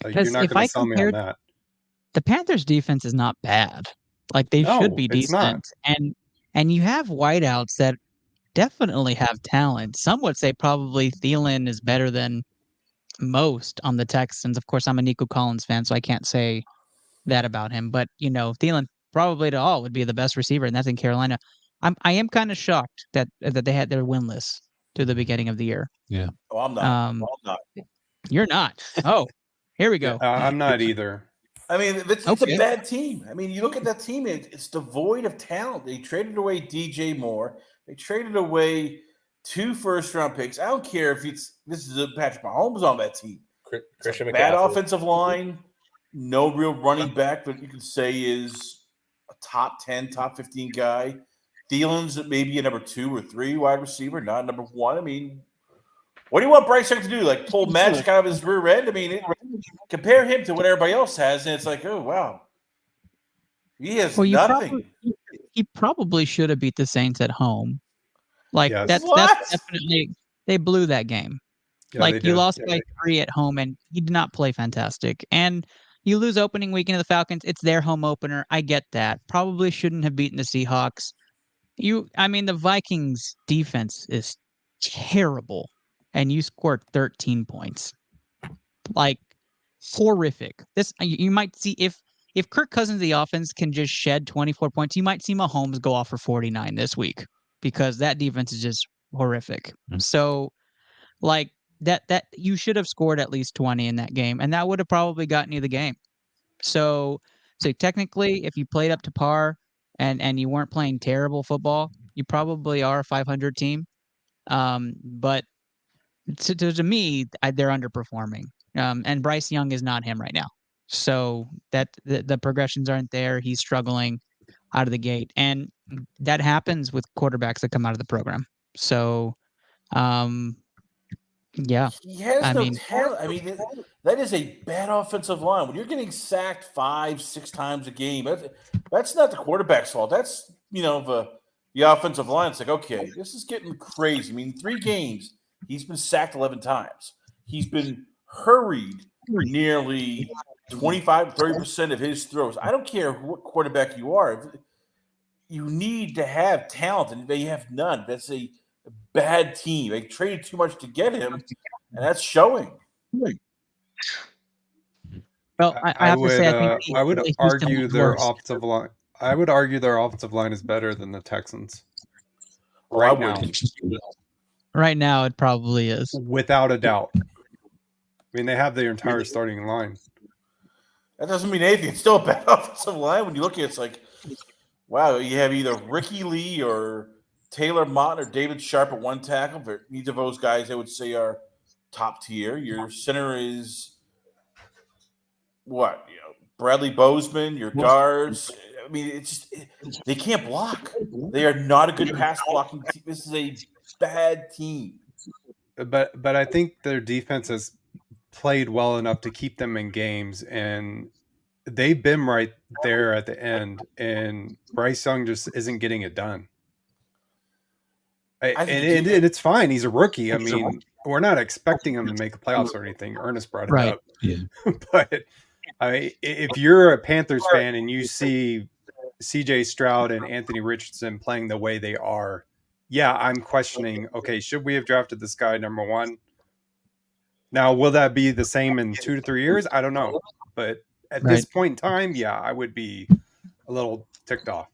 Like, you're not going to sell me on that. The Panthers defense is not bad. Like they should be decent. And you have wideouts that definitely have talent. Some would say probably Thielen is better than most on the Texans. Of course, I'm a Nico Collins fan, so I can't say that about him. But, Thielen probably to all would be the best receiver, and that's in Carolina. I am kind of shocked that they had their winless to the beginning of the year. Yeah. Oh, I'm not. I'm not. You're not. Oh, here we go. I'm not either. I mean, it's a bad team. I mean, you look at that team, it's devoid of talent. They traded away DJ Moore. They traded away 2 first-round picks. I don't care if this is Patrick Mahomes on that team. Christian bad offensive line, no real running back that you can say is a top 10, top 15 guy. Thielen's maybe a number 2 or 3 wide receiver, not number 1. I mean, what do you want Bryce Young to do? Like pull magic out of his rear end? I mean, compare him to what everybody else has, and it's like, oh wow, he has nothing. He probably should have beat the Saints at home. Like that's definitely they blew that game. Yeah, like you lost by 3 at home, and he did not play fantastic. And you lose opening weekend of the Falcons. It's their home opener. I get that. Probably shouldn't have beaten the Seahawks. The Vikings defense is terrible. And you scored 13 points. Like, horrific. This you might see if Kirk Cousins, the offense, can just shed 24 points, you might see Mahomes go off for 49 this week because that defense is just horrific. Mm-hmm. So, like, that you should have scored at least 20 in that game, and that would have probably gotten you the game. So, So technically, if you played up to par and you weren't playing terrible football, you probably are a 500 team. But to me, they're underperforming. And Bryce Young is not him right now. So that the progressions aren't there. He's struggling out of the gate, and that happens with quarterbacks that come out of the program. So, yeah, He has I no mean, talent. I mean, that is a bad offensive line. When you're getting sacked 5-6 times a game, that's not the quarterback's fault. That's the offensive line. It's like, okay, this is getting crazy. I mean, 3 games, he's been sacked 11 times. He's been hurried nearly 25-30% of his throws. I don't care what quarterback you are. You need to have talent, and they have none. That's a bad team. They traded too much to get him, and that's showing. well, I have to say, I would Houston argue was their worse. offensive line. I would argue their offensive line is better than the Texans I right now, would. Right now, it probably is. without a doubt. I mean, they have their entire starting line. That doesn't mean anything. It's still a bad offensive line. When you look at it, it's like, wow, you have either Ricky Lee or Taylor Mott or David Sharp at one tackle. But neither of those guys, I would say, are top tier. Your center is what? Bradley Bozeman, your guards. I mean, they can't block. They are not a good pass blocking team. This is a bad team. But I think their defense has played well enough to keep them in games, and they've been right there at the end, and Bryce Young just isn't getting it done. And it's fine. He's a rookie. I mean, we're not expecting him to make the playoffs or anything. Ernest brought it up. Yeah. But if you're a Panthers fan and you see CJ Stroud and Anthony Richardson playing the way they are, yeah, I'm questioning, okay, should we have drafted this guy number 1? Now, will that be the same in 2 to 3 years? I don't know. But at this point in time, yeah, I would be a little ticked off.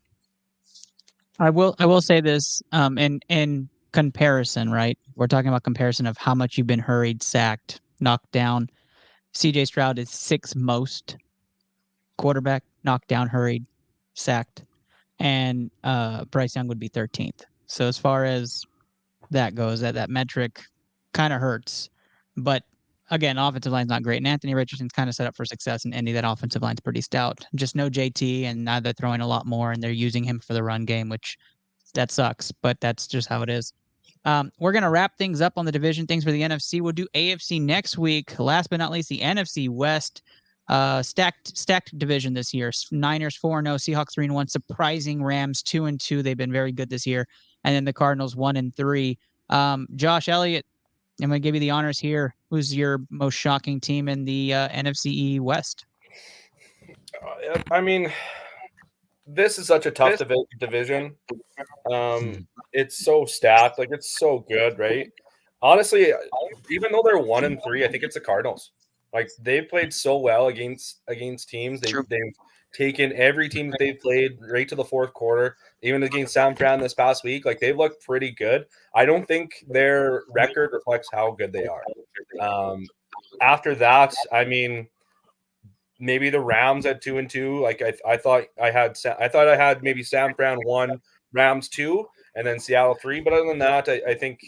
I will say this, in comparison, right? We're talking about comparison of how much you've been hurried, sacked, knocked down. CJ Stroud is 6th most quarterback, knocked down, hurried, sacked, and Bryce Young would be 13th. So as far as that goes, that metric kind of hurts. But again, offensive line's not great, and Anthony Richardson's kind of set up for success in Indy. That offensive line's pretty stout. Just no JT, and now they're throwing a lot more, and they're using him for the run game, which that sucks, but that's just how it is. We're going to wrap things up on the division things for the NFC. We'll do AFC next week. Last but not least, the NFC West. Stacked division this year. Niners 4-0, Seahawks 3-1, surprising Rams 2-2. They've been very good this year. And then the Cardinals 1-3. Josh Elliott, I'm going to give you the honors here. Who's your most shocking team in the NFC West? I mean, this is such a tough division. It's so stacked, like it's so good, right? Honestly, even though they're 1-3, I think it's the Cardinals. Like they've played so well against teams. They've taken every team that they've played right to the fourth quarter. Even against San Fran this past week, like they've looked pretty good. I don't think their record reflects how good they are. After that, I mean, maybe the Rams at 2-2. Like I thought I had maybe San Fran 1, Rams 2, and then Seattle 3. But other than that, I think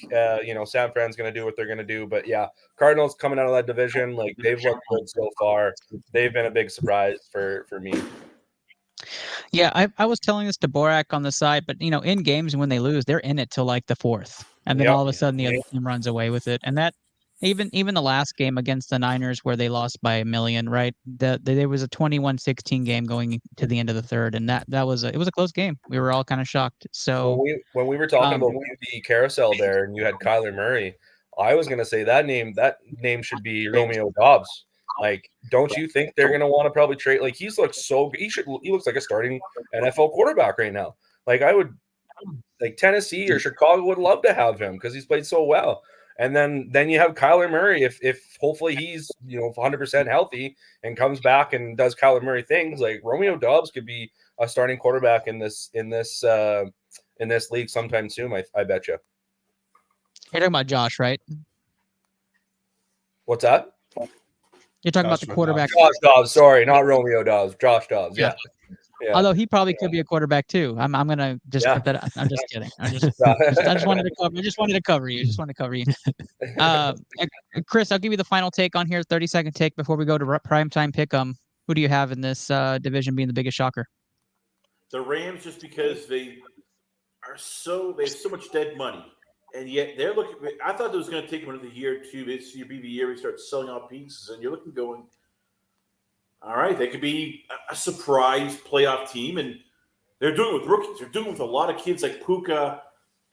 San Fran's going to do what they're going to do. But yeah, Cardinals coming out of that division, like they've looked good so far. They've been a big surprise for me. Yeah, I was telling this to Borak on the side, but in games when they lose, they're in it till like the 4th, and then all of a sudden the other team runs away with it. And that even the last game against the Niners where they lost by 1 million, right? There was a 21-16 game going to the end of the third, and it was a close game. We were all kind of shocked. So when we were talking about the carousel there, and you had Kyler Murray, I was going to say that name should be Romeo Doubs. Like, don't you think they're going to want to probably trade? Like, he looks like a starting NFL quarterback right now. Like, Tennessee or Chicago would love to have him because he's played so well. And then you have Kyler Murray if hopefully he's 100% healthy and comes back and does Kyler Murray things. Like Romeo Doubs could be a starting quarterback in this league sometime soon. I bet you. You're talking about Josh, right? What's that? You're talking about the Joshua quarterback. Josh Dobbs, sorry, not Romeo Dobbs. Josh Dobbs, yeah. Although he probably could be a quarterback too. I'm gonna just put that. I'm just kidding. I just wanted to cover. I just wanted to cover you. Just wanted to cover you. Chris, I'll give you the final take on here. 30-second take before we go to primetime pick'em. Who do you have in this division being the biggest shocker? The Rams, just because they have so much dead money, and yet they're looking. I thought it was going to take them another year or two. This year be the year we start selling off pieces, and you're looking going, all right, they could be a surprise playoff team, and they're doing it with rookies. They're doing it with a lot of kids like Puka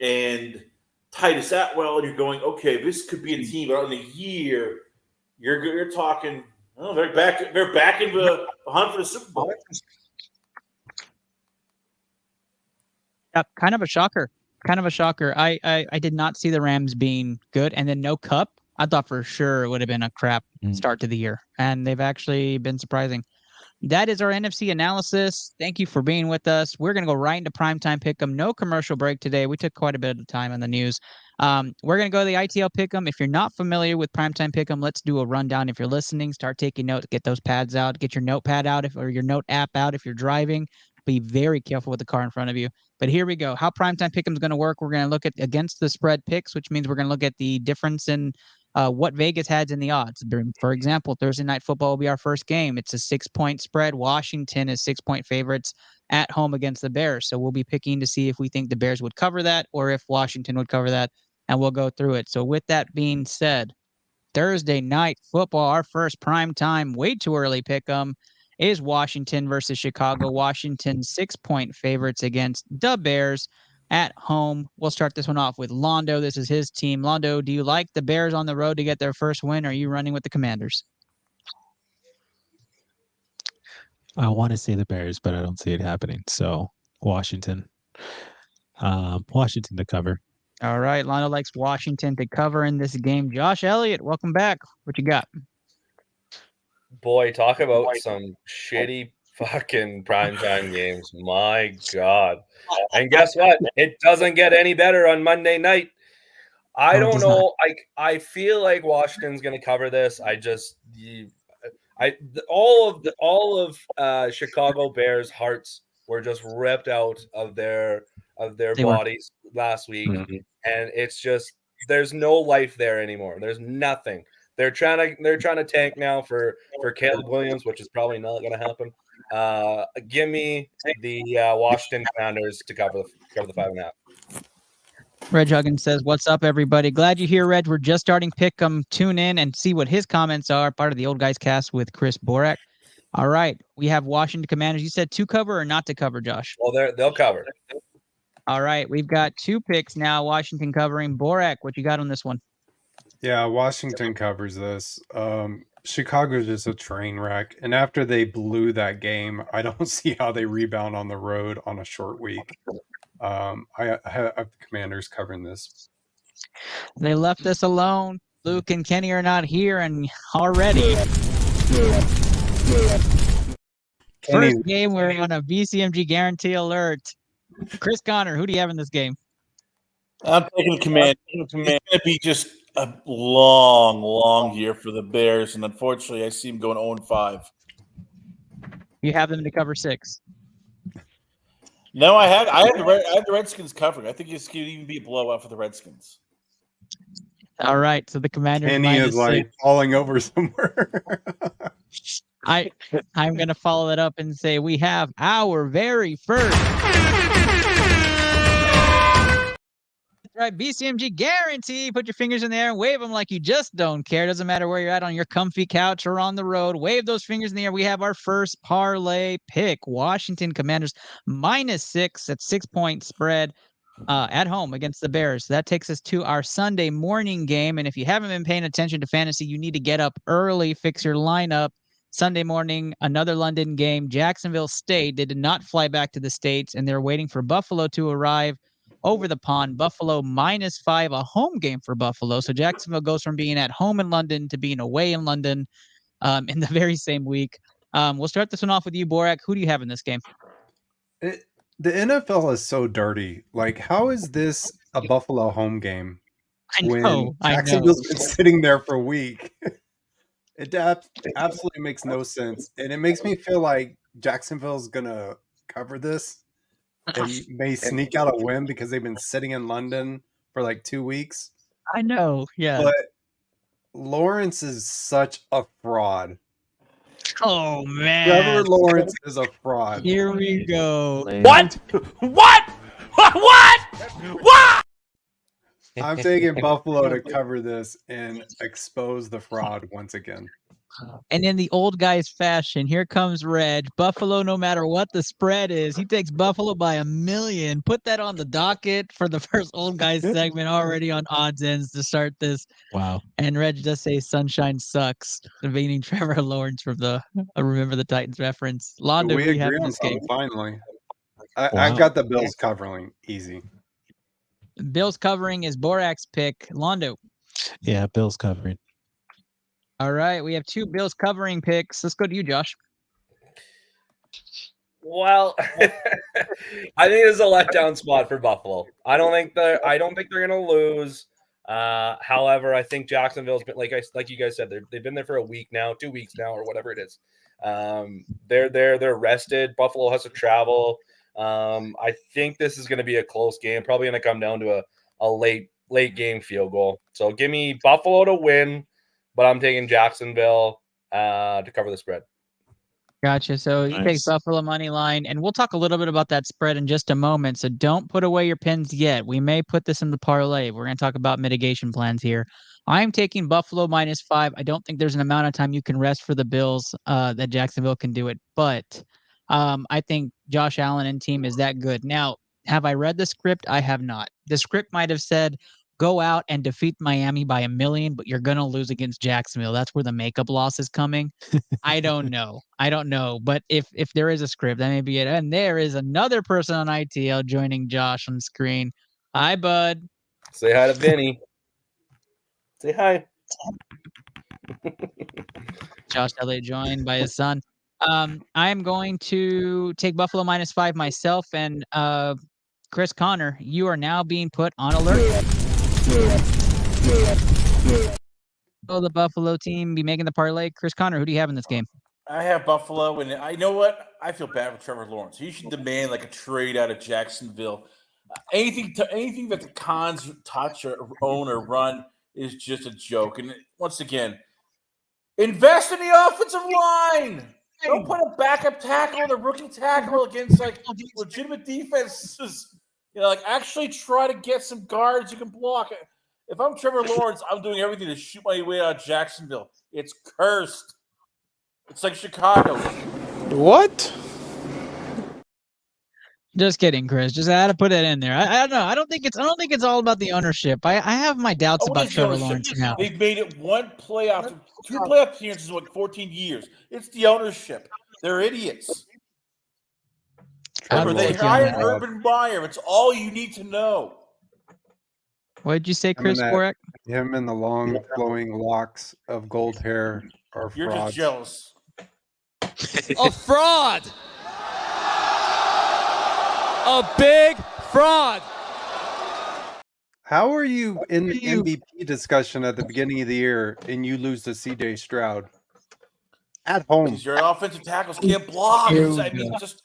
and Titus Atwell, and you're going, okay, this could be a team. But in a year, you're talking. Oh, they're back. They're back in the hunt for the Super Bowl. Yep, kind of a shocker. I did not see the Rams being good, and then no Cup. I thought for sure it would have been a crap start to the year, and they've actually been surprising. That is our NFC analysis. Thank you for being with us. We're going to go right into primetime pick'em. No commercial break today. We took quite a bit of time on the news. We're going to go to the ITL pick'em. If you're not familiar with primetime pick'em, let's do a rundown. If you're listening, start taking notes. Get those pads out. Get your notepad out or your note app out if you're driving. Be very careful with the car in front of you. But here we go. How primetime pick'em is going to work. We're going to look at against the spread picks, which means we're going to look at the difference in what Vegas has in the odds. For example, Thursday Night Football will be our first game. It's a 6-point spread. Washington is 6-point favorites at home against the Bears. So we'll be picking to see if we think the Bears would cover that or if Washington would cover that, and we'll go through it. So with that being said, Thursday Night Football, our first primetime, way too early pick 'em, is Washington versus Chicago. Washington 6-point favorites against the Bears at home. We'll start this one off with Londo. This is his team. Londo, do you like the Bears on the road to get their first win, or are you running with the Commanders? I want to say the Bears, but I don't see it happening. So Washington. Washington to cover. All right. Londo likes Washington to cover in this game. Josh Elliott, welcome back. What you got? Boy, talk about some shitty fucking primetime games. My God. And guess what? It doesn't get any better on Monday night. I don't know. I feel like Washington's going to cover this. All of Chicago Bears' hearts were just ripped out of their bodies last week, and it's just there's no life there anymore. There's nothing. They're trying to tank now for Caleb Williams, which is probably not going to happen. Give me the Washington Commanders to cover the 5.5. Reg Huggins says, "What's up, everybody? Glad you're here, Reg. We're just starting pick'em. Tune in and see what his comments are. Part of the Old Guys Cast with Chris Borak. All right, we have Washington Commanders. You said to cover or not to cover, Josh? Well, they'll cover. All right, we've got 2 picks now. Washington covering. Borak, what you got on this one? Yeah, Washington covers this. Chicago's just a train wreck. And after they blew that game, I don't see how they rebound on the road on a short week. I have the Commanders covering this. They left us alone. Luke and Kenny are not here, and already. First game, we're on a BCMG guarantee alert. Chris Connor, who do you have in this game? I'm taking the Commanders. It's going to be just a long year for the Bears, and unfortunately, I see them going 0-5. You have them to cover 6. No, I have the Redskins covering. I think it's going to even be a blowout for the Redskins. All right, so the Commanders. Kenny is like falling over somewhere. I'm going to follow that up and say we have our very first. Right, BCMG guarantee. Put your fingers in the air and wave them like you just don't care. Doesn't matter where you're at, on your comfy couch or on the road. Wave those fingers in the air. We have our first parlay pick. Washington Commanders -6 at 6-point spread at home against the Bears. That takes us to our Sunday morning game. And if you haven't been paying attention to fantasy, you need to get up early, fix your lineup. Sunday morning, another London game. Jacksonville State. They did not fly back to the States, and they're waiting for Buffalo to arrive over the pond. Buffalo -5, a home game for Buffalo. So Jacksonville goes from being at home in London to being away in London in the very same week. We'll start this one off with you, Borak. Who do you have in this game? The NFL is so dirty. Like, how is this a Buffalo home game? I know. Jacksonville's been sitting there for a week. It absolutely makes no sense. And it makes me feel like Jacksonville's going to cover this and may sneak out a win because they've been sitting in London for like 2 weeks. I know. Yeah. But Lawrence is such a fraud. Oh, man. Trevor Lawrence is a fraud. Here we go. What? What? What? I'm taking Buffalo to cover this and expose the fraud once again. And in the old guy's fashion, here comes Reg. Buffalo, no matter what the spread is, he takes Buffalo by 1 million. Put that on the docket for the first old guys segment already on odds ends to start this. Wow. And Reg does say sunshine sucks, meaning Trevor Lawrence from the Remember the Titans reference. Londo, We who do you have agree in on this game? something finally. I've Wow. got the Bills covering easy. Bills covering is Borak's pick. Londo. Yeah, Bills covering. All right, we have 2 Bills covering picks. Let's go to you, Josh. Well, I think this is a letdown spot for Buffalo. I don't think they're going to lose. However, I think Jacksonville's been like you guys said, they've been there for a week now, 2 weeks now, or whatever it is. They're rested. Buffalo has to travel. I think this is going to be a close game. Probably going to come down to a late game field goal. So give me Buffalo to win, but I'm taking Jacksonville to cover the spread. Gotcha. So he takes Buffalo money line, and we'll talk a little bit about that spread in just a moment. So don't put away your pins yet. We may put this in the parlay. We're going to talk about mitigation plans here. I'm taking Buffalo -5. I don't think there's an amount of time you can rest for the Bills that Jacksonville can do it, but I think Josh Allen and team is that good. Now, have I read the script? I have not. The script might have said, go out and defeat Miami by 1 million, but you're going to lose against Jacksonville. That's where the makeup loss is coming. I don't know. But if there is a script, that may be it. And there is another person on ITL joining Josh on screen. Hi, bud. Say hi to Vinny. Say hi. Josh Elliott joined by his son. I'm going to take Buffalo -5 myself, and Chris Connor, you are now being put on alert. Will the Buffalo team be making the parlay? Chris Connor, who do you have in this game? I have Buffalo, and I know what? I feel bad for Trevor Lawrence. He should demand like a trade out of Jacksonville. Anything that the Cons touch or own or run is just a joke. And once again, invest in the offensive line. Don't put a backup tackle or a rookie tackle against like legitimate defenses. Actually try to get some guards you can block. If I'm Trevor Lawrence, I'm doing everything to shoot my way out of Jacksonville. It's cursed. It's like Chicago. What? Just kidding, Chris. Just had to put it in there. I don't know. I don't think it's all about the ownership. I have my doubts about Trevor Lawrence now. They've made it 2 playoff appearances in 14 years. It's the ownership. They're idiots. Trevor, they hired Urban Meyer. It's all you need to know. What did you say, Chris Borak? Him and the long flowing locks of gold hair are frauds. You're just jealous. A fraud! A big fraud! How are you in the MVP discussion at the beginning of the year and you lose to CJ Stroud at home? Because your offensive tackles can't block. Just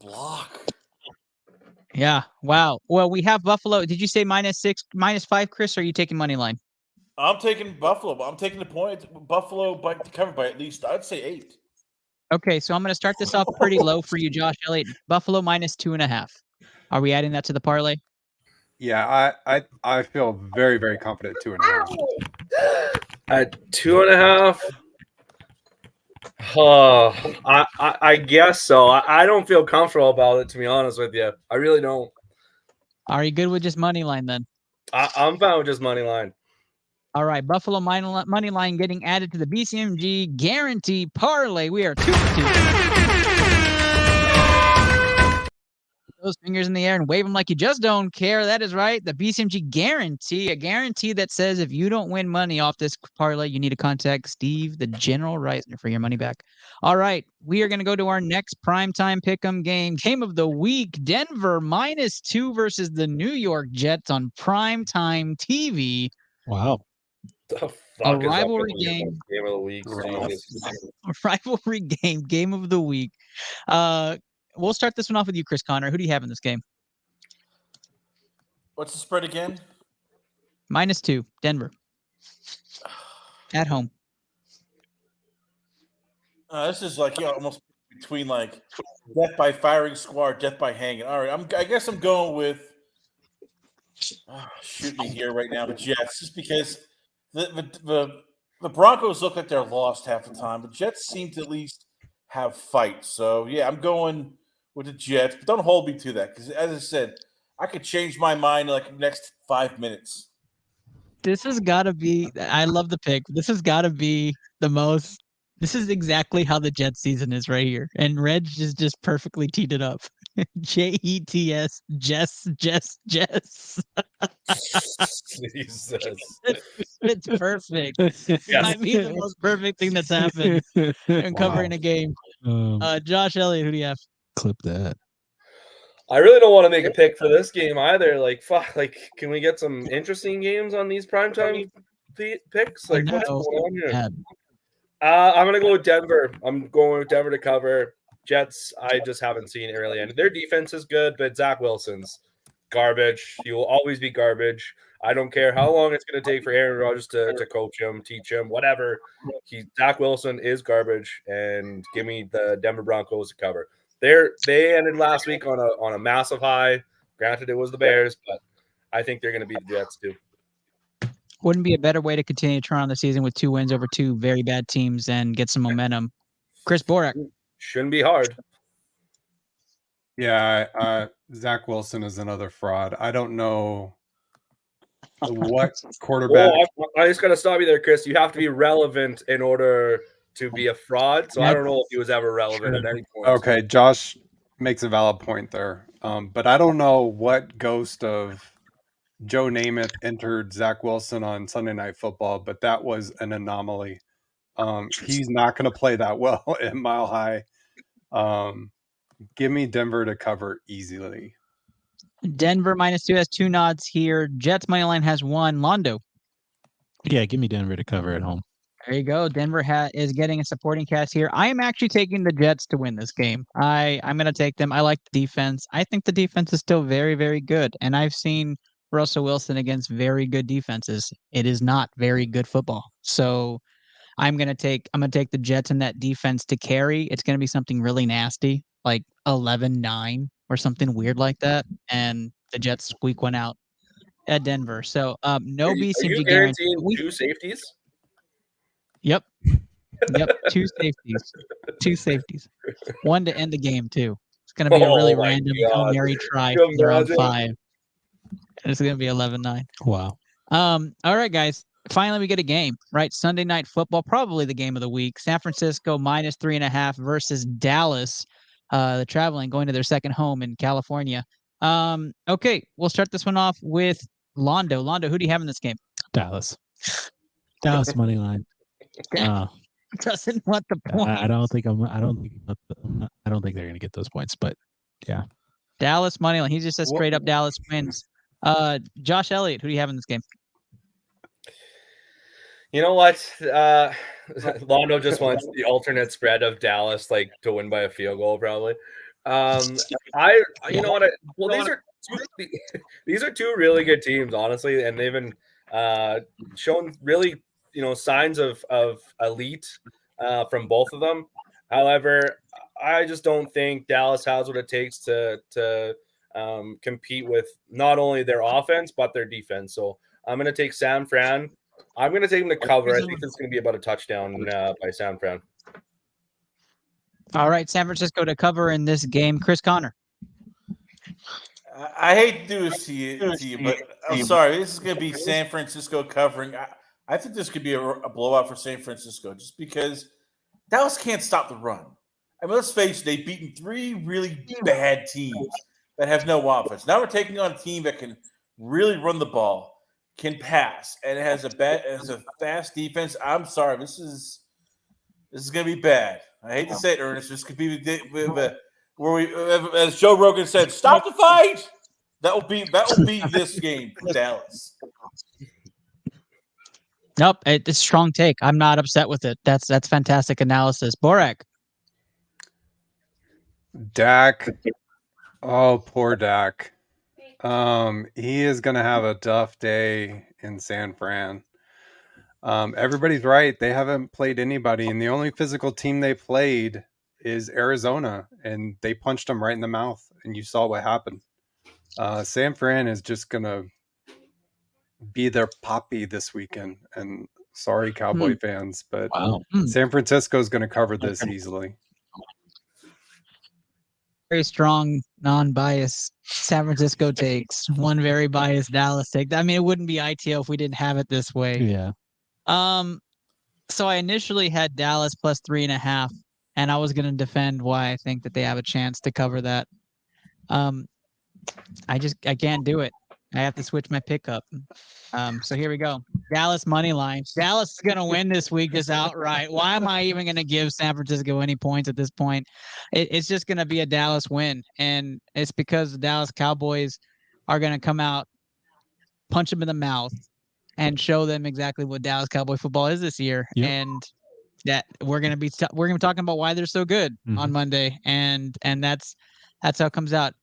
block. Yeah. Wow. Well, we have Buffalo. Did you say -5, Chris, or are you taking money line? I'm taking Buffalo, but I'm taking the point. Buffalo to cover by at least, I'd say 8. Okay, so I'm going to start this off pretty low for you, Josh Elliott. Buffalo -2.5. Are we adding that to the parlay? Yeah, I feel very, very confident 2.5. At 2.5. Oh, I guess so. I don't feel comfortable about it, to be honest with you. I really don't. Are you good with just money line then? I'm fine with just money line. All right, Buffalo money line getting added to the BCMG guarantee parlay. We are 2 for 2. Those fingers in the air and wave them like you just don't care. That is right. The BCMG guarantee, a guarantee that says if you don't win money off this parlay, you need to contact Steve, the General Reisner, for your money back. All right, we are going to go to our next primetime pick'em game of the week. Denver -2 versus the New York Jets on primetime TV. Wow. The Fuck is up rivalry with you? game. Game of the week. A rivalry game of the week. We'll start this one off with you, Chris Connor. Who do you have in this game? What's the spread again? -2, Denver. At home. This is like almost between like death by firing squad, death by hanging. All right, I guess I'm going with shoot me here right now, the Jets, just because the Broncos look like they're lost half the time. The Jets seem to at least have fight. So yeah, I'm going with the Jets, but don't hold me to that because, as I said, I could change my mind in like the next 5 minutes. This has got to be. I love the pick. This has got to be the most. This is exactly how the Jets season is right here, and Reg just perfectly teed it up. JETS, Jess. Jesus. It's perfect. I mean, the most perfect thing that's happened in covering a game. Josh Elliott, who do you have? Clip that. I really don't want to make a pick for this game either. Like, fuck. Like, can we get some interesting games on these primetime picks? Like, what's going on here? I'm gonna go with Denver. I'm going with Denver to cover. Jets, I just haven't seen it really. And their defense is good, but Zach Wilson's garbage. He will always be garbage. I don't care how long it's going to take for Aaron Rodgers to coach him, teach him, whatever. Zach Wilson is garbage, and give me the Denver Broncos to cover. They ended last week on a massive high. Granted, it was the Bears, but I think they're going to beat the Jets too. Wouldn't be a better way to continue to turn on the season with 2 wins over 2 very bad teams and get some momentum. Chris Borak. Shouldn't be hard. Yeah, Zach Wilson is another fraud. I don't know what quarterback. I just got to stop you there, Chris. You have to be relevant in order to be a fraud. So I don't know if he was ever relevant at any point. Okay, Josh makes a valid point there. But I don't know what ghost of Joe Namath entered Zach Wilson on Sunday Night Football, but that was an anomaly. He's not going to play that well at Mile High. Give me Denver to cover easily. Denver -2 has 2 nods here. Jets money line has 1. Londo. Yeah, give me Denver to cover at home. There you go. Denver is getting a supporting cast here. I am actually taking the Jets to win this game. I'm going to take them. I like the defense. I think the defense is still very, very good. And I've seen Russell Wilson against very good defenses. It is not very good football. So I'm going to take the Jets and that defense to carry. It's going to be something really nasty, like 11-9 or something weird like that. And the Jets squeak one out at Denver. So no B seems to guarantee 2 safeties. Yep. 2 safeties. 2 safeties. 1 to end the game too. It's going to be a really random Hail Mary try from round 5. And it's going to be 11-9. Wow. All right, guys. Finally, we get a game, right? Sunday Night Football, probably the game of the week. San Francisco -3.5 versus Dallas, the traveling, going to their second home in California. Okay, we'll start this one off with Londo. Londo, who do you have in this game? Dallas. Dallas money line. Doesn't want the point. I don't think they're going to get those points, but yeah. Dallas money line. He just says straight up Dallas wins. Josh Elliott, who do you have in this game? You know what? Londo just wants the alternate spread of Dallas, like to win by a field goal, probably. You know what? These are 2 really good teams, honestly, and they've been shown really, signs of elite from both of them. However, I just don't think Dallas has what it takes to compete with not only their offense but their defense. So I'm going to take San Fran. I'm going to take them to cover. I think it's going to be about a touchdown by San Fran. All right, San Francisco to cover in this game. Chris Connor. I hate to do this to you, but I'm sorry. This is going to be San Francisco covering. I think this could be a blowout for San Francisco just because Dallas can't stop the run. I mean, let's face it, they've beaten 3 really bad teams that have no offense. Now we're taking on a team that can really run the ball, can pass, and it has a fast defense. I'm sorry, this is going to be bad. I hate to say it, Ernest. This could be where we, as Joe Rogan said, stop the fight. That will be this game for Dallas. Nope, it's a strong take. I'm not upset with it. That's fantastic analysis. Borek. Dak. Oh, poor Dak. He is going to have a tough day in San Fran. Everybody's right. They haven't played anybody, and the only physical team they played is Arizona, and they punched them right in the mouth, and you saw what happened. San Fran is just going to be their poppy this weekend, and sorry, Cowboy fans, but Wow. San Francisco is going to cover this easily. Very strong, non-biased San Francisco takes. One very biased Dallas take. I mean, it wouldn't be ITL if we didn't have it this way. Yeah. So I initially had Dallas plus 3.5, and I was going to defend why I think that they have a chance to cover that. I can't do it. I have to switch my pickup. So here we go. Dallas money line. Dallas is going to win this week just outright. Why am I even going to give San Francisco any points at this point? It's just going to be a Dallas win, and it's because the Dallas Cowboys are going to come out, punch them in the mouth, and show them exactly what Dallas Cowboy football is this year. Yep. And that we're gonna be talking about why they're so good on Monday, and that's how it comes out.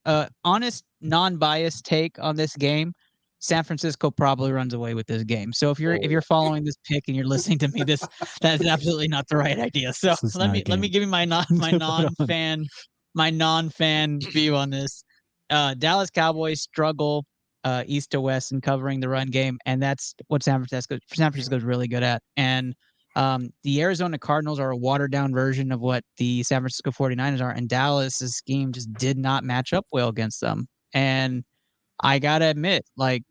Honest, non-biased take on this game. San Francisco probably runs away with this game. So if you're following this pick and you're listening to me, that's absolutely not the right idea. So let me give you my non-fan view on this. Dallas Cowboys struggle east to west in covering the run game, and that's what San Francisco is really good at. And the Arizona Cardinals are a watered-down version of what the San Francisco 49ers are, and Dallas's scheme just did not match up well against them. And I gotta admit, like,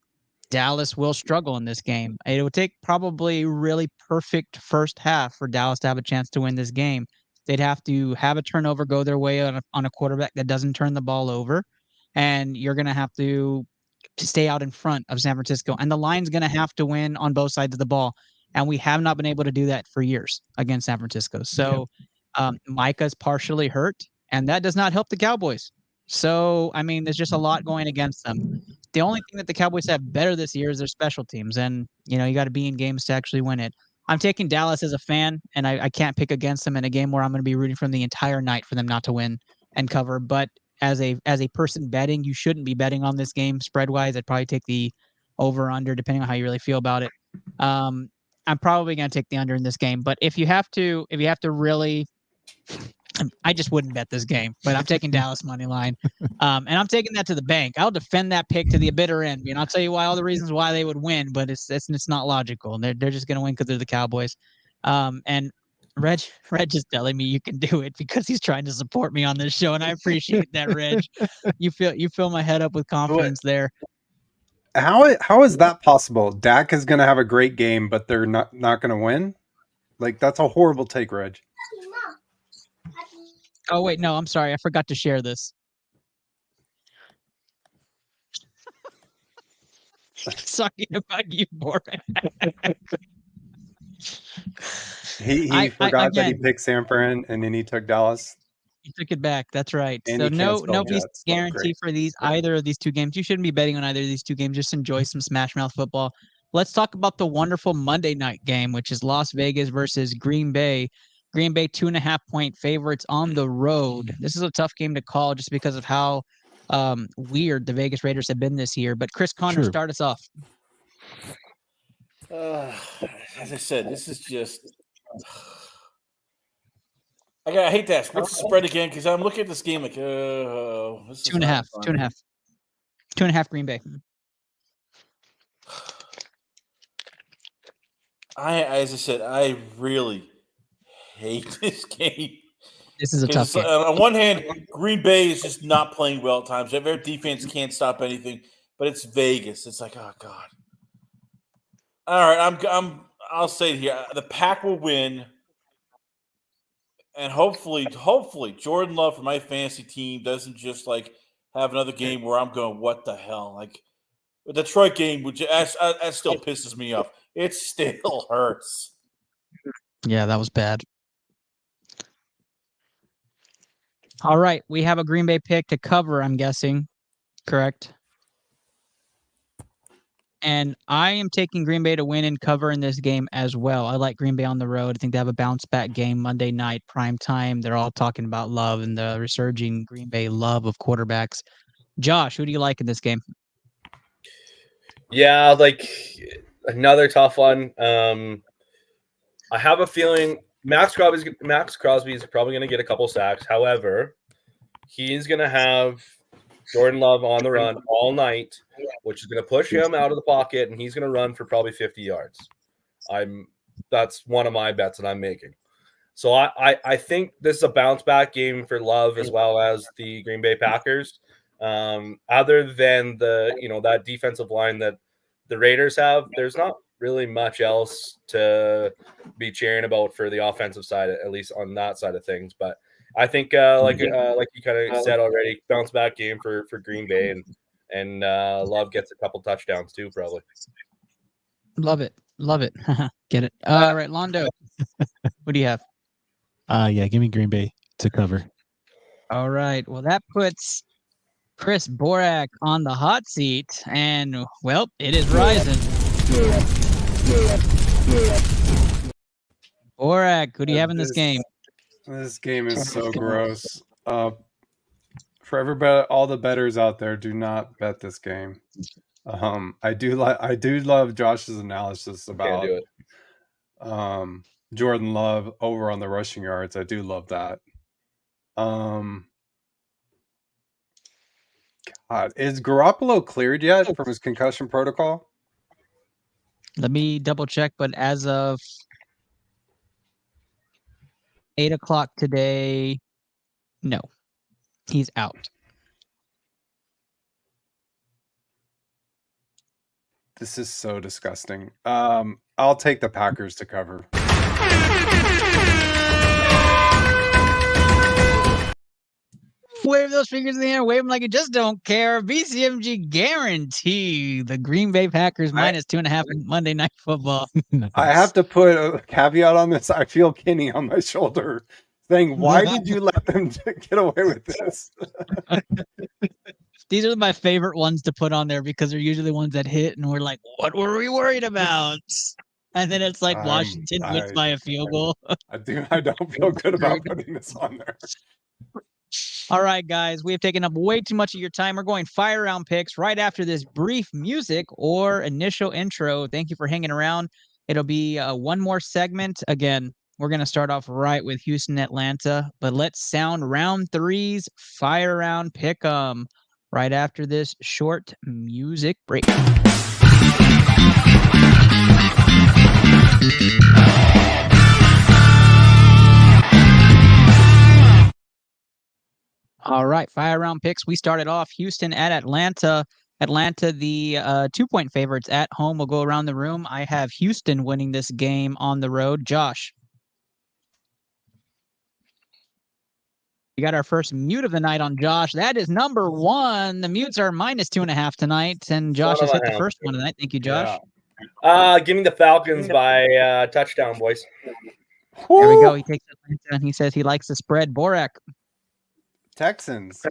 Dallas will struggle in this game. It would take probably really perfect first half for Dallas to have a chance to win this game. They'd have to have a turnover go their way on a quarterback that doesn't turn the ball over, and you're going to have to stay out in front of San Francisco. And the line's going to have to win on both sides of the ball, and we have not been able to do that for years against San Francisco. So Micah's partially hurt, and that does not help the Cowboys. So, I mean, there's just a lot going against them. The only thing that the Cowboys have better this year is their special teams. And, you got to be in games to actually win it. I'm taking Dallas as a fan, and I can't pick against them in a game where I'm going to be rooting for them the entire night for them not to win and cover. But as a person betting, you shouldn't be betting on this game spread-wise. I'd probably take the over-under, depending on how you really feel about it. I'm probably going to take the under in this game. But if you have to really... I just wouldn't bet this game, but I'm taking Dallas money line, and I'm taking that to the bank. I'll defend that pick to the bitter end, and I'll tell you why, all the reasons why they would win, but it's not logical. They're just going to win because they're the Cowboys. And Reg is telling me you can do it because he's trying to support me on this show, and I appreciate that, Reg. You fill my head up with confidence there. How is that possible? Dak is going to have a great game, but they're not going to win? Like, that's a horrible take, Reg. Oh, wait, no, I'm sorry. I forgot to share this. Talking about you, Boris. He forgot that he picked San Fran, and then he took Dallas. He took it back. That's right. And so nobody's Jets. guarantee for either of these two games. You shouldn't be betting on either of these two games. Just enjoy some Smash Mouth football. Let's talk about the wonderful Monday night game, which is Las Vegas versus Green Bay. Green Bay 2.5-point favorites on the road. This is a tough game to call just because of how weird the Vegas Raiders have been this year. But Chris Conner, start us off. As I said, this is just. I hate to ask. What's the spread again? Because I'm looking at this game like, this 2.5. 2.5. 2.5 Green Bay. As I said, I really hate this game. This is a tough game. On one hand, Green Bay is just not playing well at times. Their defense can't stop anything, but it's Vegas. It's like, oh God. All right, I'll say it here. The Pack will win, and hopefully, Jordan Love for my fantasy team doesn't just like have another game where I'm going, what the hell? Like the Detroit game, that still pisses me off. It still hurts. Yeah, that was bad. All right, we have a Green Bay pick to cover, I'm guessing. Correct? And I am taking Green Bay to win and cover in this game as well. I like Green Bay on the road. I think they have a bounce back game Monday night, prime time. They're all talking about love and the resurging Green Bay love of quarterbacks. Josh, who do you like in this game? Yeah, like another tough one. I have a feeling Max Crosby is probably going to get a couple sacks. However, he's going to have Jordan Love on the run all night, which is going to push him out of the pocket, and he's going to run for probably 50 yards. That's one of my bets that I'm making. So I think this is a bounce back game for Love as well as the Green Bay Packers. Other than that defensive line that the Raiders have, there's not really much else to be cheering about for the offensive side, at least on that side of things. But I think, like you kind of said already, bounce back game for Green Bay, and Love gets a couple touchdowns too, probably. Love it. Get it. All right, Londo, what do you have? Yeah, give me Green Bay to cover. All right. Well, that puts Chris Borak on the hot seat, and well, it is rising. Borak, who do you have in this game? This game is so gross. For everybody, all the bettors out there, do not bet this game. I do love Josh's analysis about Jordan Love over on the rushing yards. I do love that. God, is Garoppolo cleared yet from his concussion protocol? Let me double check, but as of 8 o'clock today, no, he's out. This is so disgusting. I'll take the Packers to cover. Wave those fingers in the air, wave them like you just don't care. BCMG guarantee the Green Bay Packers minus 2.5 Monday Night Football. Nice. I have to put a caveat on this. I feel Kenny on my shoulder saying, why did you let them get away with this? These are my favorite ones to put on there because they're usually ones that hit and we're like, what were we worried about? And then it's like Washington wins by a field goal. I don't feel good about putting this on there. All right, guys, we have taken up way too much of your time. We're going fire round picks right after this brief music or initial intro. Thank you for hanging around. It'll be one more segment. Again, we're going to start off right with Houston, Atlanta, but let's sound round threes, fire round pick 'em right after this short music break. All right, fire round picks. We started off Houston at Atlanta. Atlanta, the 2-point favorites at home. We'll go around the room. I have Houston winning this game on the road. Josh. We got our first mute of the night on Josh. That is number one. The mutes are minus 2.5 tonight, and Josh has hit the first one tonight. Thank you, Josh. Yeah. Give me the Falcons by touchdown, boys. There we go. He takes Atlanta, and he says he likes the spread. Borak. Texans.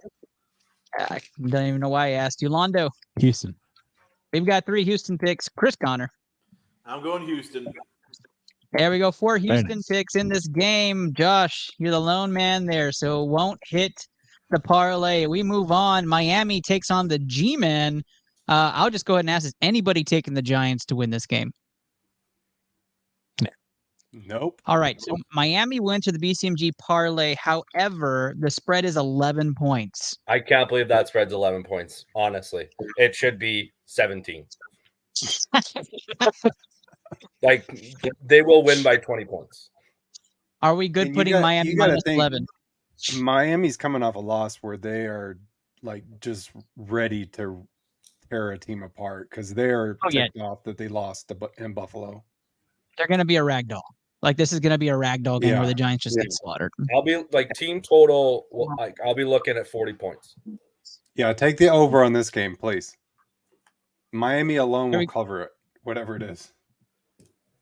I don't even know why I asked you. Londo. Houston. We've got 3 Houston picks. Chris Connor. I'm going Houston. There we go. 4 Houston picks in this game. Josh, you're the lone man there, so it won't hit the parlay. We move on. Miami takes on the G-Men. I'll just go ahead and ask, is anybody taking the Giants to win this game? Nope. All right. So Miami went to the BCMG parlay. However, the spread is 11 points. I can't believe that spread's 11 points. Honestly, it should be 17. Like they will win by 20 points. Are we good putting Miami minus 11? Miami's coming off a loss where they are like just ready to tear a team apart because they are ticked off that they lost in Buffalo. They're going to be a ragdoll. Like this is going to be a ragdoll game where the Giants just get slaughtered. I'll be like team total. I'll be looking at 40 points. Yeah, take the over on this game, please. Miami alone will cover it, whatever it is.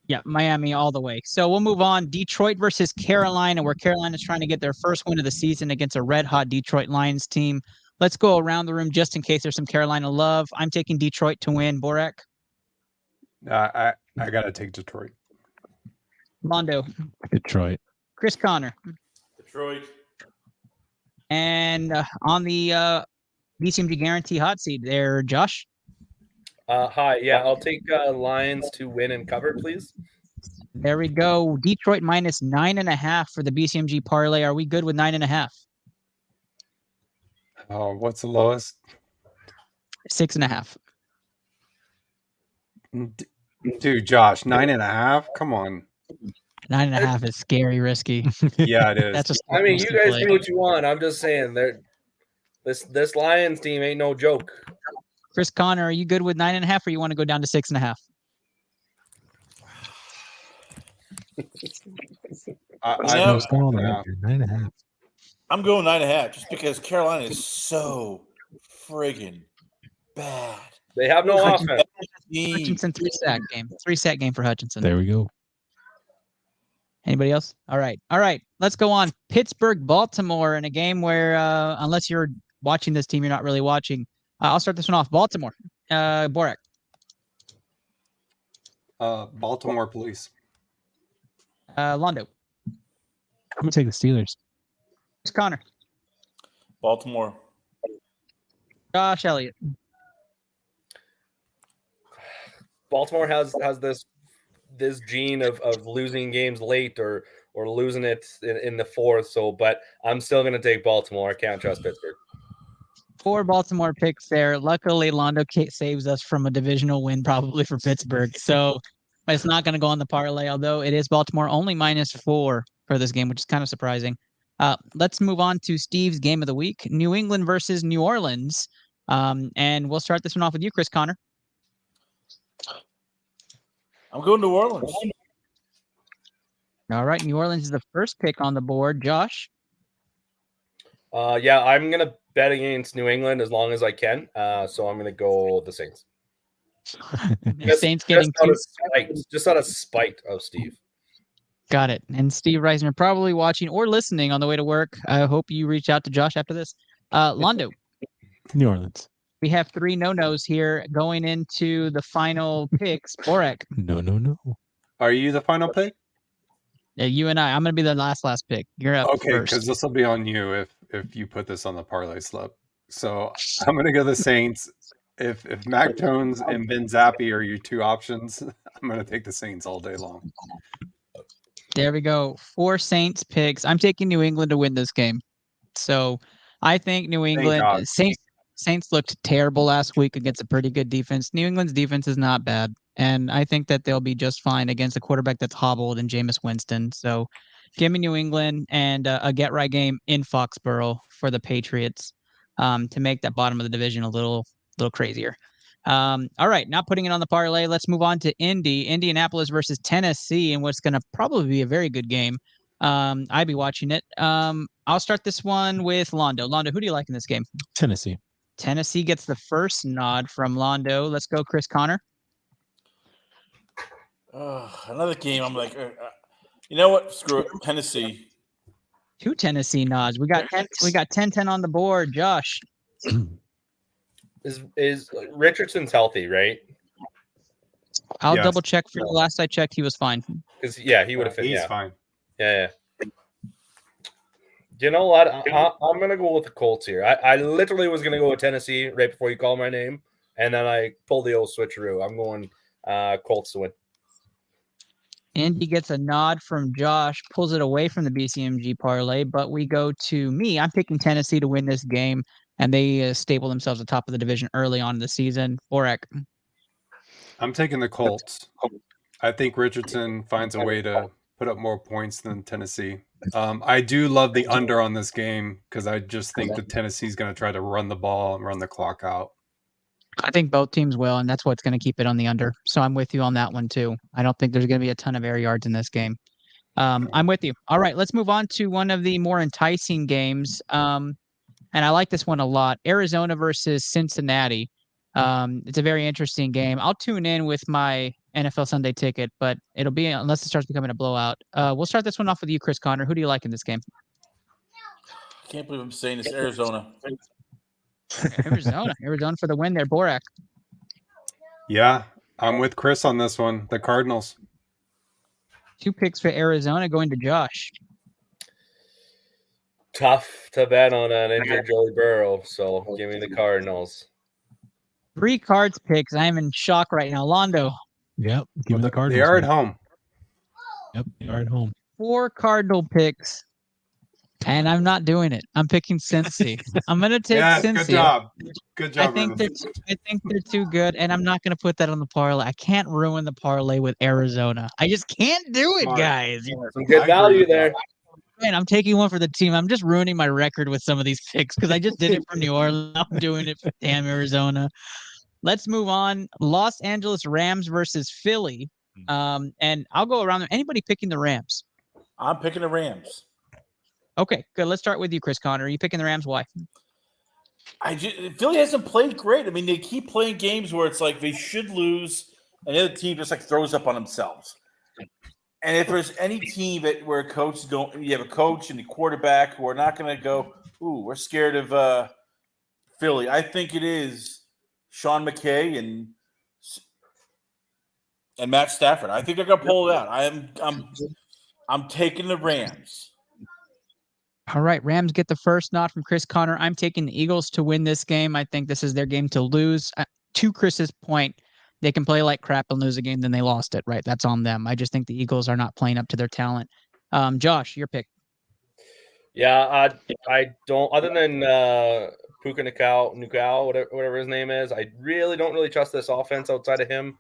Yeah, Miami all the way. So we'll move on. Detroit versus Carolina, where Carolina's trying to get their first win of the season against a red-hot Detroit Lions team. Let's go around the room just in case there's some Carolina love. I'm taking Detroit to win. Borak? I gotta take Detroit. Mondo, Detroit. Chris Connor, Detroit. and on the BCMG guarantee hot seat there, Josh. Hi. Yeah, I'll take Lions to win and cover, please. There we go. Detroit minus 9.5 for the BCMG parlay. Are we good with 9.5? Oh, what's the lowest? 6.5. Dude, Josh, 9.5? Come on. 9.5 is scary risky. Yeah, it is. That's just. I mean, you guys do what you want. I'm just saying, this Lions team ain't no joke. Chris Connor, are you good with 9.5, or you want to go down to 6.5? What's going on there? 9.5. I'm going 9.5 just because Carolina is so friggin' bad. They have no offense. Hutchinson 3-sack game. 3-sack game for Hutchinson. There we go. Anybody else? All right. Let's go on. Pittsburgh, Baltimore in a game where, unless you're watching this team, you're not really watching. I'll start this one off. Baltimore. Borak. Baltimore police. Londo. I'm gonna take the Steelers. Connor. Baltimore. Josh Elliott. Baltimore has this gene of losing games late or losing it in the fourth. So, but I'm still going to take Baltimore. I can't trust Pittsburgh. 4 Baltimore picks there. Luckily, Londo saves us from a divisional win probably for Pittsburgh. So it's not going to go on the parlay, although it is Baltimore only -4 for this game, which is kind of surprising. Let's move on to Steve's game of the week, New England versus New Orleans. And we'll start this one off with you, Chris Connor. I'm going to New Orleans. All right, New Orleans is the first pick on the board. Josh? Yeah, I'm going to bet against New England as long as I can. So I'm going to go the Saints. Saints getting just out of spite of Steve. Got it. And Steve Reisner probably watching or listening on the way to work. I hope you reach out to Josh after this. Londo. New Orleans. We have 3 no-nos here going into the final picks. Borak. No. Are you the final pick? Yeah, you and I'm going to be the last pick. You're up Okay, first. because this will be on you if you put this on the parlay slip. So I'm going to go the Saints. If Mac Jones and Ben Zappi are your 2 options, I'm going to take the Saints all day long. There we go. 4 Saints picks. I'm taking New England to win this game. So I think New England Saints looked terrible last week against a pretty good defense. New England's defense is not bad, and I think that they'll be just fine against a quarterback that's hobbled in Jameis Winston. So give me New England and a get-right game in Foxborough for the Patriots to make that bottom of the division a little crazier. All right, not putting it on the parlay. Let's move on to Indianapolis versus Tennessee, and what's going to probably be a very good game. I'd be watching it. I'll start this one with Londo. Londo, who do you like in this game? Tennessee. Tennessee gets the first nod from Londo. Let's go, Chris Connor. Another game. I'm like, you know what? Screw it. Tennessee. 2 Tennessee nods. We got 10-10 on the board. Josh. Is Richardson's healthy, right? I'll double check for you. Last I checked, he was fine. He would have fit. He's fine. Yeah. You know what? I'm going to go with the Colts here. I literally was going to go with Tennessee right before you called my name, and then I pulled the old switcheroo. I'm going Colts to win. Andy gets a nod from Josh, pulls it away from the BCMG parlay, but we go to me. I'm picking Tennessee to win this game, and they stable themselves atop of the division early on in the season. Borak. I'm taking the Colts. I think Richardson finds a way to put up more points than Tennessee. I do love the under on this game because I just think that Tennessee's going to try to run the ball and run the clock out. I think both teams will, and that's what's going to keep it on the under. So I'm with you on that one too. I don't think there's going to be a ton of air yards in this game. I'm with you. All right, let's move on to one of the more enticing games. And I like this one a lot. Arizona versus Cincinnati. It's a very interesting game. I'll tune in with my NFL Sunday ticket, but it'll be unless it starts becoming a blowout. We'll start this one off with you, Chris Connor. Who do you like in this game? I can't believe I'm saying this. Arizona. Arizona for the win there. Borak. Yeah, I'm with Chris on this one. The Cardinals. 2 picks for Arizona going to Josh. Tough to bet on an injured Joey Burrow, so give me the Cardinals. 3 Cards picks. I am in shock right now. Londo. Yep. Give me the They Cardinals. are at man. home. Yep. They are at home. 4 Cardinal picks. And I'm not doing it. I'm picking Cincy. I'm gonna take Cincy. Good job. Good I job, think Ernest. they're too good, and I'm not gonna put that on the parlay. I can't ruin the parlay with Arizona. I just can't do it, Smart. guys. Some good value there. Man, I'm taking one for the team. I'm just ruining my record with some of these picks because I just did it for New Orleans. I'm doing it for damn Arizona. Let's move on. Los Angeles Rams versus Philly. And I'll go around there. Anybody picking the Rams? I'm picking the Rams. Okay, good. Let's start with you, Chris Connor. Are you picking the Rams? Why? Philly hasn't played great. I mean, they keep playing games where it's like they should lose, and the other team just like throws up on themselves. And if there's any team where a coach is going, you have a coach and the quarterback who are not going to go, ooh, we're scared of Philly. I think it is Sean McKay and Matt Stafford. I think they're going to pull it out. I'm taking the Rams. All right, Rams get the first nod from Chris Connor. I'm taking the Eagles to win this game. I think this is their game to lose. To Chris's point, they can play like crap and lose a game, then they lost it, right? That's on them. I just think the Eagles are not playing up to their talent. Josh, your pick. Yeah, I don't. Other than Puka Nukau, whatever his name is, I really don't really trust this offense outside of him.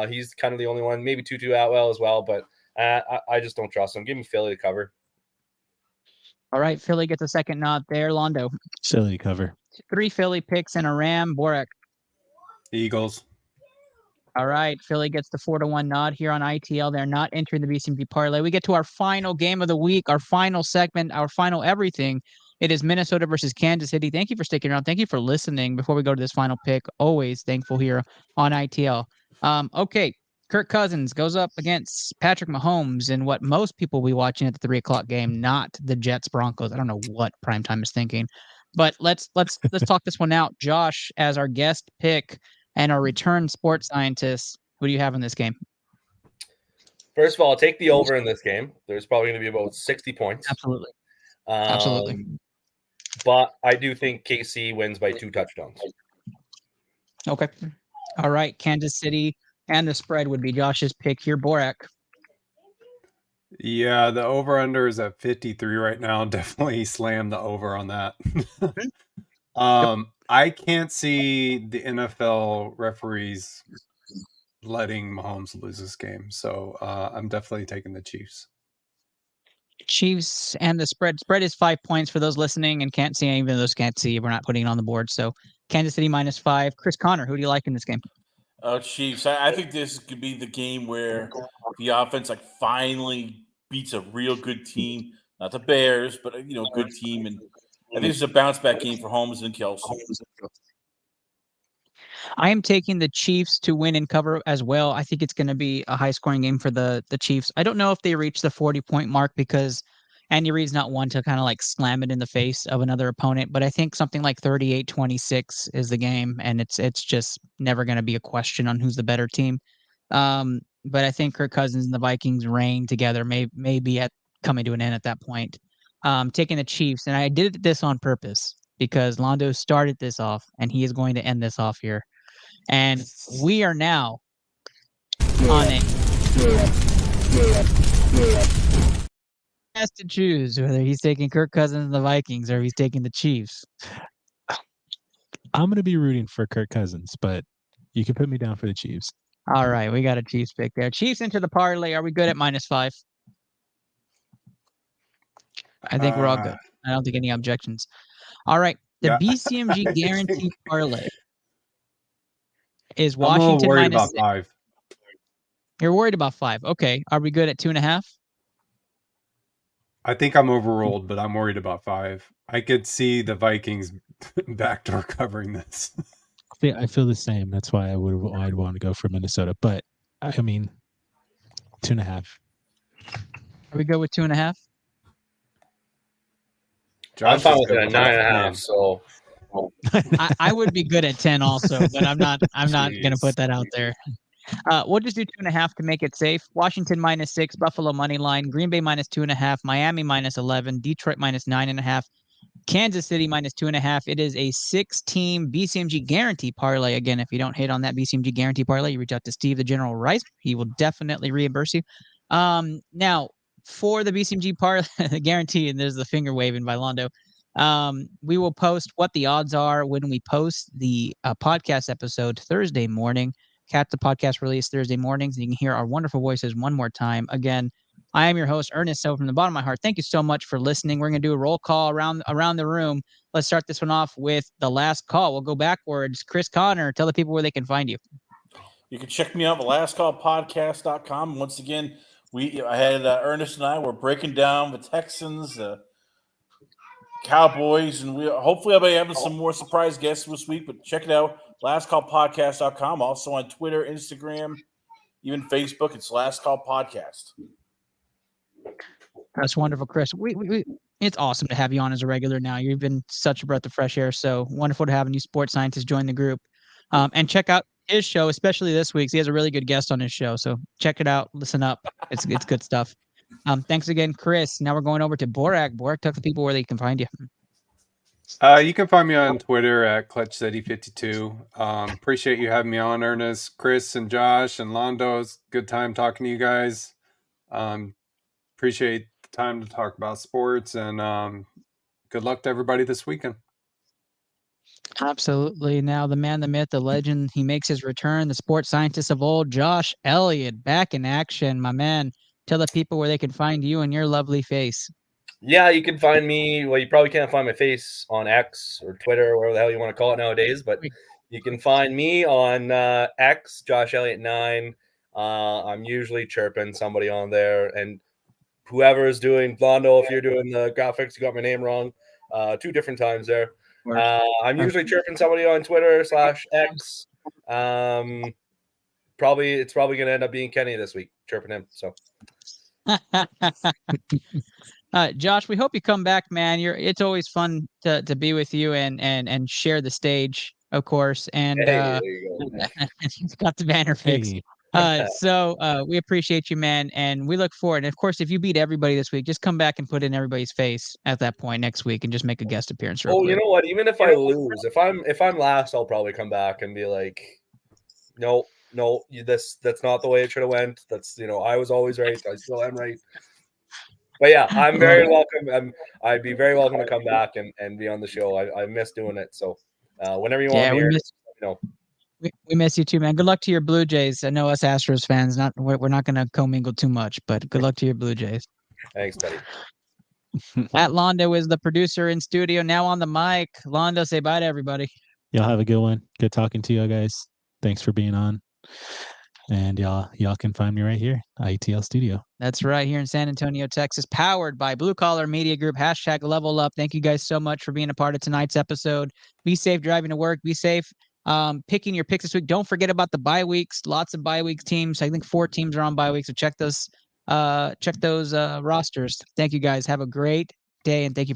He's kind of the only one. Maybe Tutu Atwell as well, but I just don't trust him. Give me Philly to cover. All right, Philly gets a second nod there. Londo. Philly cover. 3 Philly picks and a Ram. Borak. Eagles. All right, Philly gets the 4-1 nod here on ITL. They're not entering the BCMP parlay. We get to our final game of the week, our final segment, our final everything. It is Minnesota versus Kansas City. Thank you for sticking around. Thank you for listening. Before we go to this final pick, always thankful here on ITL. Okay, Kirk Cousins goes up against Patrick Mahomes in what most people will be watching at the 3 o'clock game, not the Jets Broncos. I don't know what primetime is thinking, but let's talk this one out. Josh, as our guest pick and our return sports scientist, who do you have in this game? First of all, I'll take the over in this game. There's probably going to be about 60 points. Absolutely. Absolutely. But I do think KC wins by 2 touchdowns. Okay. All right. Kansas City and the spread would be Josh's pick here. Borak. Yeah, the over-under is at 53 right now. Definitely slam the over on that. I can't see the NFL referees letting Mahomes lose this game. So I'm definitely taking the Chiefs. Chiefs and the spread. Spread is 5 points for those listening and can't see. Even those can't see, we're not putting it on the board. So Kansas City -5. Chris Connor, who do you like in this game? Chiefs. I think this could be the game where the offense like finally beats a real good team, not the Bears, but good team. And I think this is a bounce back game for Holmes and Kelsey. I am taking the Chiefs to win and cover as well. I think it's going to be a high scoring game for the Chiefs. I don't know if they reach the 40-point mark because Andy Reid's not one to kind of like slam it in the face of another opponent, but I think something like 38-26 is the game, and it's just never going to be a question on who's the better team. But I think Kirk Cousins and the Vikings reign together may be coming to an end at that point. Taking the Chiefs, and I did this on purpose because Londo started this off, and he is going to end this off here. And we are now on a has to choose whether he's taking Kirk Cousins and the Vikings or if he's taking the Chiefs. I'm going to be rooting for Kirk Cousins, but you can put me down for the Chiefs. All right, we got a Chiefs pick there. Chiefs into the parlay. Are we good at -5? I think we're all good. I don't think any objections. All right, the BCMG guaranteed parlay is Washington I'm a little worried about -6. 5. You're worried about 5. Okay, are we good at 2.5? I think I'm overruled, but I'm worried about 5. I could see the Vikings backdoor covering this. I feel the same. That's why I'd want to go for Minnesota. But I mean, 2.5. Are we good with 2.5? I'm fine with it at 9.5. So I would be good at 10 also, but I'm not going to put that out there. We'll just do 2.5 to make it safe. Washington -6, Buffalo money line, Green Bay -2.5, Miami -11, Detroit -9.5, Kansas City -2.5. It is a 6-team BCMG guarantee parlay. Again, if you don't hit on that BCMG guarantee parlay, you reach out to Steve, the General Rice. He will definitely reimburse you. Now, for the BCMG parlay guarantee, and there's the finger waving by Londo. We will post what the odds are when we post the podcast episode Thursday morning. Catch the podcast release Thursday mornings, and you can hear our wonderful voices one more time. Again, I am your host, Ernest. So from the bottom of my heart, thank you so much for listening. We're going to do a roll call around the room. Let's start this one off with the last call. We'll go backwards. Chris Connor, tell the people where they can find you. You can check me out at lastcallpodcast.com. Once again, I had Ernest and I were breaking down the Texans, Cowboys, and hopefully I'll be having some more surprise guests this week. But check it out, lastcallpodcast.com. Also on Twitter, Instagram, even Facebook. It's Last Call Podcast. That's wonderful, Chris. It's awesome to have you on as a regular now. You've been such a breath of fresh air. So wonderful to have a new sports scientist join the group. And check out his show, especially this week. He has a really good guest on his show. So check it out. Listen up. It's good stuff. Thanks again, Chris. Now we're going over to Borak. Borak, tell the people where they can find you. You can find me on Twitter at ClutchZeddy52. Appreciate you having me on, Ernest, Chris, and Josh, and Londo. It's a good time talking to you guys. Appreciate the time to talk about sports, and good luck to everybody this weekend. Absolutely. Now the man, the myth, the legend, he makes his return, the sports scientist of old, Josh Elliott, back in action. My man, tell the people where they can find you and your lovely face. Yeah, you can find me. Well, you probably can't find my face on X or Twitter, or whatever the hell you want to call it nowadays, but you can find me on X, Josh Elliott 9. I'm usually chirping somebody on there, and whoever is doing Londo, if you're doing the graphics, you got my name wrong 2 different times there. I'm usually chirping somebody on Twitter /X. It's probably going to end up being Kenny this week, chirping him. So, Josh, we hope you come back, man. It's always fun to be with you and share the stage, of course. And there you go. you've got the banner fixed. So we appreciate you, man, and we look forward. And of course, if you beat everybody this week, just come back and put in everybody's face at that point next week, and just make a guest appearance. You know what? Even if I lose, if I'm last, I'll probably come back and be like, no, that's not the way it should have went. That's I was always right. I still am right. But yeah, I'm very welcome. I'd be very welcome to come back and be on the show. I miss doing it. So whenever you want me here, We miss you too, man. Good luck to your Blue Jays. I know us Astros fans, we're not going to commingle too much, but good luck to your Blue Jays. Thanks, buddy. At Londo is the producer in studio, now on the mic. Londo, say bye to everybody. Y'all have a good one. Good talking to you guys. Thanks for being on. And y'all can find me right here, ITL Studio. That's right, here in San Antonio, Texas, powered by Blue Collar Media Group, #level up. Thank you guys so much for being a part of tonight's episode. Be safe driving to work. Be safe picking your picks this week. Don't forget about the bye weeks. Lots of bye week teams. I think 4 teams are on bye week, so check those rosters. Thank you guys. Have a great day, and thank you for